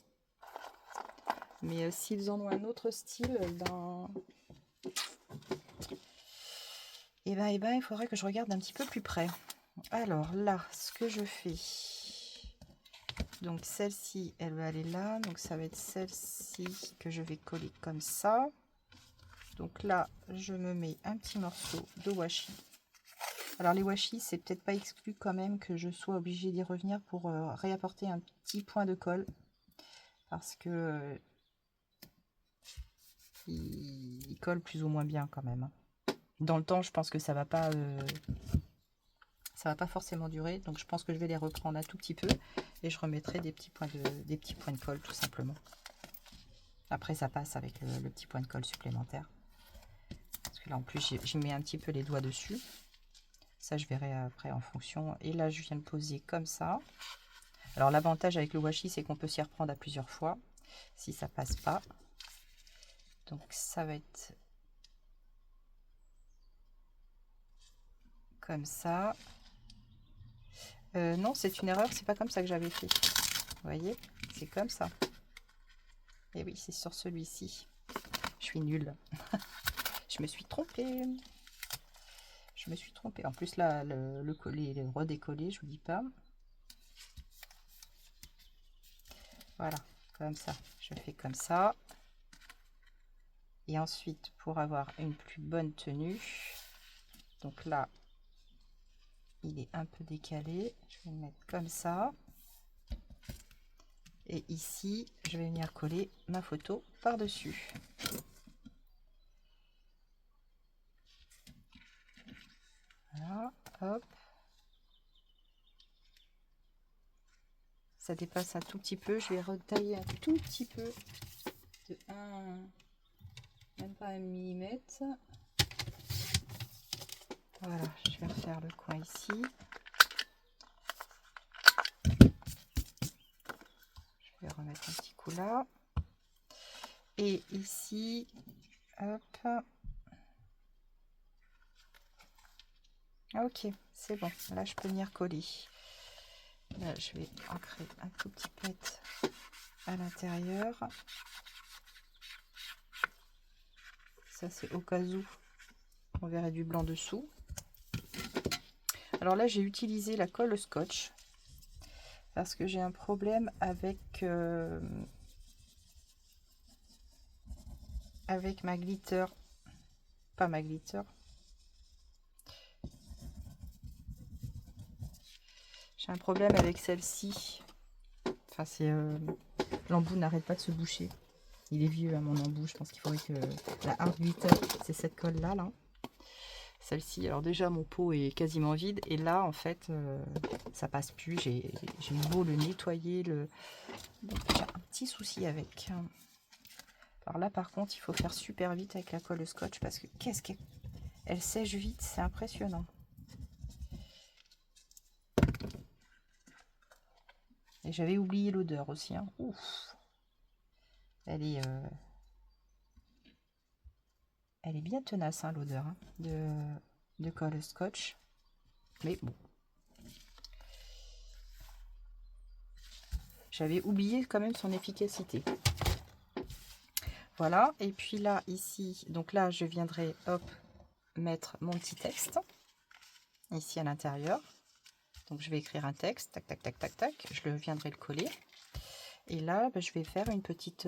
Mais s'ils en ont un autre style, eh ben, il faudrait que je regarde un petit peu plus près. Alors là, ce que je fais... Donc celle-ci, elle va aller là. Donc ça va être celle-ci que je vais coller comme ça. Donc là, je me mets un petit morceau de washi. Alors les washi, c'est peut-être pas exclu quand même que je sois obligée d'y revenir pour réapporter un petit point de colle. Parce que il colle plus ou moins bien quand même. Dans le temps, je pense que ça va pas Ça va pas forcément durer, donc je pense que je vais les reprendre un tout petit peu et je remettrai des petits points de colle tout simplement. Après ça passe avec le petit point de colle supplémentaire. Parce que là en plus j'y mets un petit peu les doigts dessus. Ça je verrai après en fonction. Et là je viens de poser comme ça. Alors l'avantage avec le washi c'est qu'on peut s'y reprendre à plusieurs fois si ça passe pas. Donc ça va être comme ça. Non, c'est une erreur, c'est pas comme ça que j'avais fait. Vous voyez, c'est comme ça. Et oui, c'est sur celui-ci. Je suis nulle. Je me suis trompée. Je me suis trompée. En plus, là, le collet est redécollé, je vous dis pas. Voilà, comme ça. Je fais comme ça. Et ensuite, pour avoir une plus bonne tenue, donc là, il est un peu décalé. Je vais le mettre comme ça. Et ici, je vais venir coller ma photo par-dessus. Voilà, hop. Ça dépasse un tout petit peu. Je vais retailler un tout petit peu de 1, même pas 1 millimètre. Voilà, je vais refaire le coin ici. Je vais remettre un petit coup là. Et ici, hop. Ok, c'est bon. Là, je peux venir coller. Là, je vais ancrer un tout petit peu à l'intérieur. Ça, c'est au cas où on verrait du blanc dessous. Alors là, j'ai utilisé la colle scotch parce que j'ai un problème avec ma glitter. Pas ma glitter. J'ai un problème avec celle-ci. Enfin, c'est l'embout n'arrête pas de se boucher. Il est vieux à mon embout. Je pense qu'il faudrait que la hard glitter, c'est cette colle là, celle-ci. Alors déjà mon pot est quasiment vide et là en fait ça passe plus. J'ai beau le nettoyer, donc j'ai un petit souci avec. Alors là par contre il faut faire super vite avec la colle scotch parce que qu'est-ce qu'elle sèche vite, c'est impressionnant. Et j'avais oublié l'odeur aussi. Hein. Ouf. Elle est bien tenace hein, l'odeur hein, de colle scotch. Mais bon. J'avais oublié quand même son efficacité. Voilà. Et puis là, ici, donc là, je viendrai, hop, mettre mon petit texte. Ici à l'intérieur. Donc je vais écrire un texte. Tac, tac, tac, tac, tac. Je viendrai le coller. Et là, je vais faire une petite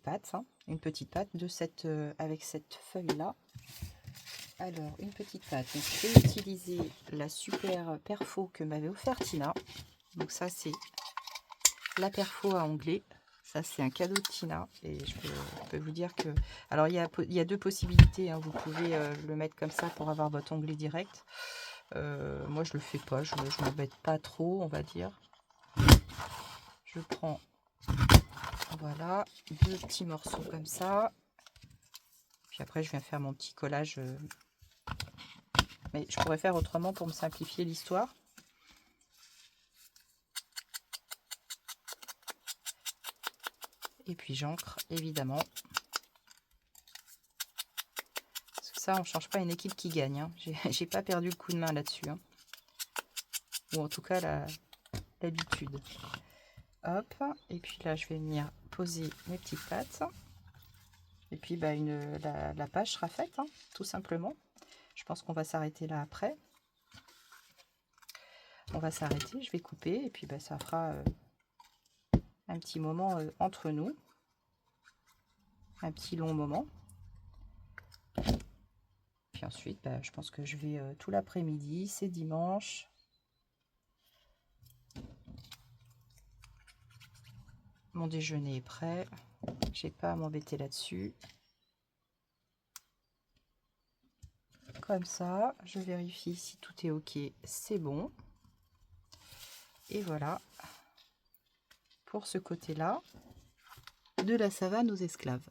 patte. Hein, une petite patte de avec cette feuille-là. Alors, une petite patte. Donc, je vais utiliser la super perfo que m'avait offert Tina. Donc ça, c'est la perfo à onglet. Ça, c'est un cadeau de Tina. Et je peux vous dire que... Alors, il y a deux possibilités. Hein. Vous pouvez le mettre comme ça pour avoir votre onglet direct. Moi, je le fais pas. Je m'embête pas trop, on va dire. Je prends... Voilà. 2 petits morceaux comme ça. Puis après, je viens faire mon petit collage... Mais je pourrais faire autrement pour me simplifier l'histoire. Et puis j'encre, évidemment. Parce que ça, on ne change pas une équipe qui gagne. Hein. J'ai pas perdu le coup de main là-dessus. Hein. Ou en tout cas, l'habitude. Hop. Et puis là, je vais venir poser mes petites pattes. Et puis, bah, la page sera faite, hein, tout simplement. Je pense qu'on va s'arrêter là après. On va s'arrêter, je vais couper. Et puis, bah, ça fera un petit moment entre nous. Un petit long moment. Puis ensuite, bah, je pense que je vais tout l'après-midi. C'est dimanche. Mon déjeuner est prêt. J'ai pas à m'embêter là-dessus. comme ça. Je vérifie si tout est ok, c'est bon. Et voilà pour ce côté-là de la savane aux esclaves.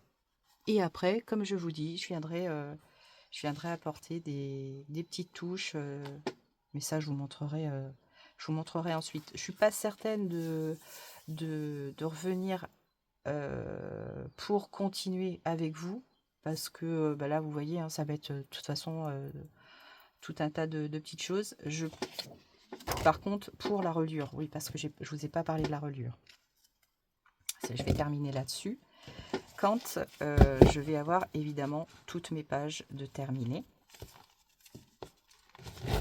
Et après, comme je vous dis, je viendrai apporter des petites touches, mais ça je vous montrerai ensuite. Je suis pas certaine de revenir pour continuer avec vous, parce que bah là vous voyez, hein, ça va être de toute façon tout un tas de petites choses. Par contre, pour la reliure, oui, parce que je vous ai pas parlé de la reliure. Je vais terminer là-dessus quand je vais avoir évidemment toutes mes pages de terminées.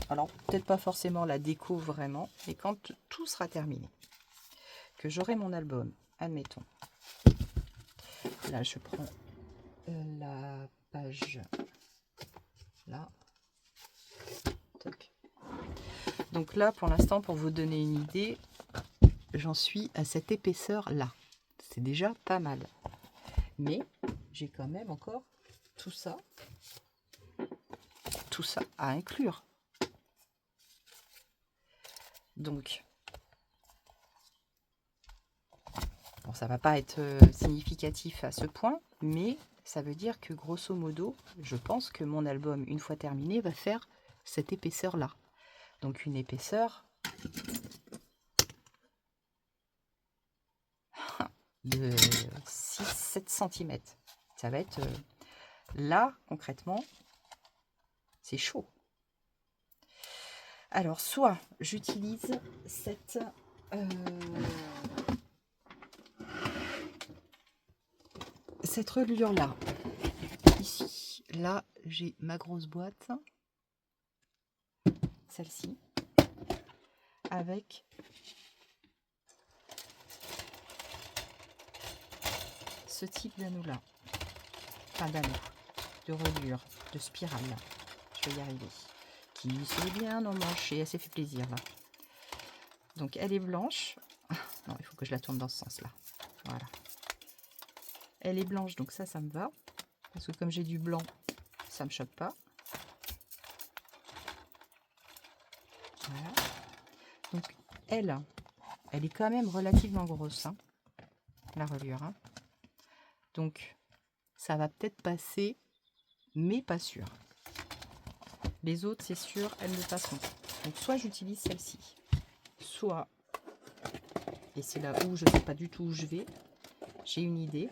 Alors, peut-être pas forcément la déco vraiment, mais quand tout sera terminé, que j'aurai mon album, admettons. Là, je prends la page là. Toc. Donc là, pour l'instant, pour vous donner une idée, j'en suis à cette épaisseur-là. C'est déjà pas mal. Mais j'ai quand même encore tout ça à inclure. Donc, bon, ça va pas être significatif à ce point, mais ça veut dire que grosso modo, je pense que mon album, une fois terminé, va faire cette épaisseur-là. Donc une épaisseur de 6-7 cm. Ça va être... là, concrètement, c'est chaud. Alors, soit j'utilise cette... cette reliure-là. Ici, là, j'ai ma grosse boîte. Celle-ci. Avec... ce type d'anneau-là. Enfin, d'anneau. De reliure. De spirale. Je vais y arriver. Qui s'est bien emmanchée. Elle s'est fait plaisir, là. Donc, elle est blanche. Non, il faut que je la tourne dans ce sens-là. Voilà. Elle est blanche, donc ça me va. Parce que comme j'ai du blanc, ça me choque pas. Voilà. Donc, elle est quand même relativement grosse, hein, la reliure. Hein. Donc, ça va peut-être passer, mais pas sûr. Les autres, c'est sûr, elles le passeront. Donc, soit j'utilise celle-ci, soit, et c'est là où je ne sais pas du tout où je vais, j'ai une idée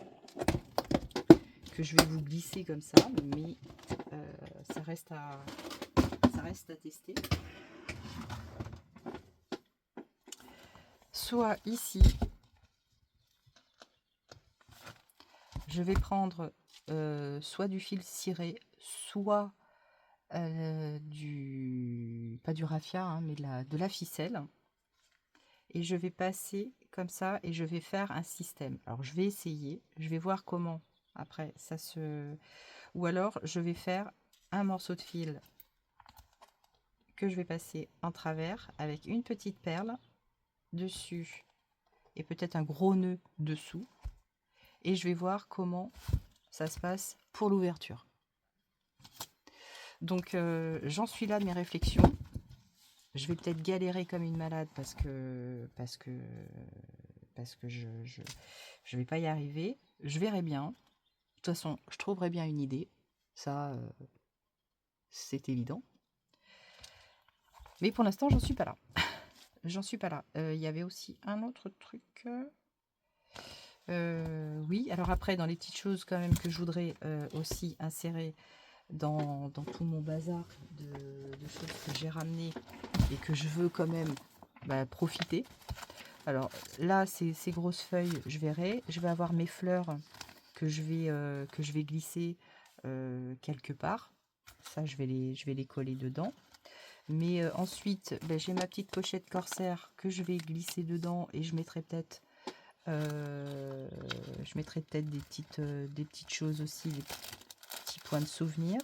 que je vais vous glisser comme ça, mais ça reste à tester. Soit ici, je vais prendre soit du fil ciré, soit pas du raffia, hein, mais de la ficelle. Et je vais passer comme ça et je vais faire un système. Alors je vais essayer, je vais voir comment après ça se... Ou alors je vais faire un morceau de fil que je vais passer en travers avec une petite perle dessus et peut-être un gros nœud dessous. Et je vais voir comment ça se passe pour l'ouverture. Donc j'en suis là de mes réflexions. Je vais peut-être galérer comme une malade parce que je vais pas y arriver. Je verrai bien. De toute façon, je trouverai bien une idée. Ça, c'est évident. Mais pour l'instant, j'en suis pas là. J'en suis pas là. Il y avait aussi un autre truc. Oui, alors après, dans les petites choses quand même que je voudrais aussi insérer dans tout mon bazar de choses que j'ai ramenées et que je veux quand même profiter. Alors là, ces grosses feuilles, je verrai. Je vais avoir mes fleurs que je vais glisser quelque part. Ça, je vais les coller dedans. Mais ensuite, j'ai ma petite pochette corsaire que je vais glisser dedans et je mettrai peut-être des petites choses aussi, des petits points de souvenir.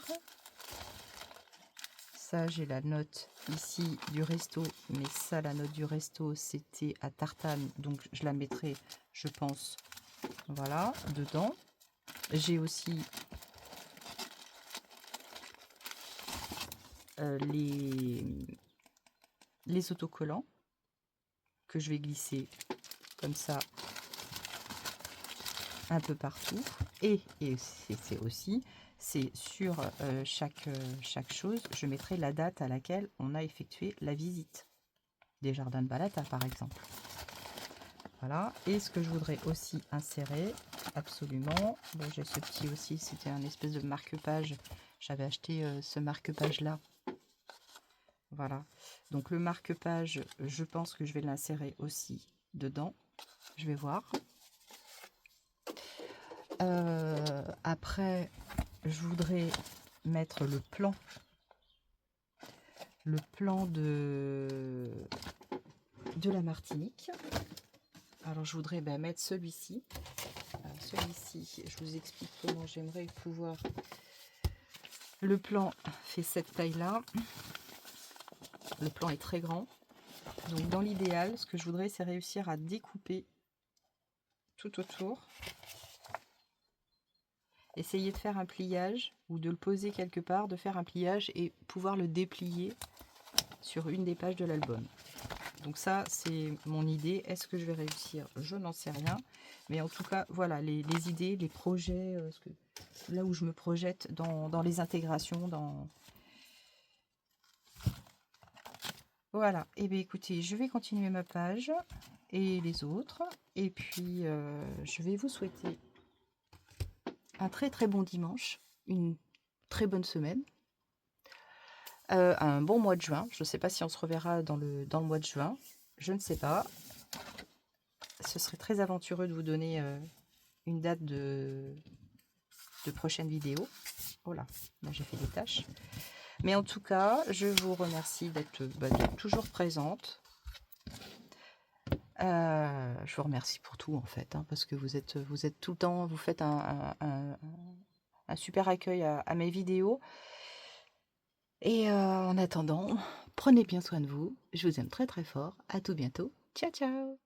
Ça, j'ai la note ici du resto, mais ça, la note du resto, c'était à Tartane, donc je la mettrai, je pense, voilà, dedans. J'ai aussi les autocollants que je vais glisser comme ça un peu partout. Et c'est aussi, c'est sur chaque chose, je mettrai la date à laquelle on a effectué la visite des jardins de Balata, par exemple. Voilà. Et ce que je voudrais aussi insérer, absolument, bon, j'ai ce petit aussi, c'était un espèce de marque-page. J'avais acheté ce marque-page-là. Voilà. Donc le marque-page, je pense que je vais l'insérer aussi dedans. Je vais voir. Après, je voudrais mettre le plan de la Martinique. Alors je voudrais mettre celui-ci. Celui-ci, je vous explique comment j'aimerais pouvoir. Le plan fait cette taille-là. Le plan est très grand. Donc dans l'idéal, ce que je voudrais, c'est réussir à découper tout autour. Essayer de faire un pliage ou de le poser quelque part, de faire un pliage et pouvoir le déplier sur une des pages de l'album. Donc ça, c'est mon idée. Est-ce que je vais réussir? Je n'en sais rien. Mais en tout cas, voilà, les idées, les projets, là où je me projette dans les intégrations. Voilà. Et bien écoutez, je vais continuer ma page et les autres. Et puis, je vais vous souhaiter un très très bon dimanche, une très bonne semaine, un bon mois de juin. Je ne sais pas si on se reverra dans le mois de juin, je ne sais pas. Ce serait très aventureux de vous donner une date de prochaine vidéo. Voilà, là j'ai fait des tâches. Mais en tout cas, je vous remercie d'être toujours présente. Je vous remercie pour tout en fait, parce que vous êtes tout le temps, vous faites un super accueil à mes vidéos. Et en attendant, prenez bien soin de vous. Je vous aime très très fort. À tout bientôt. Ciao ciao.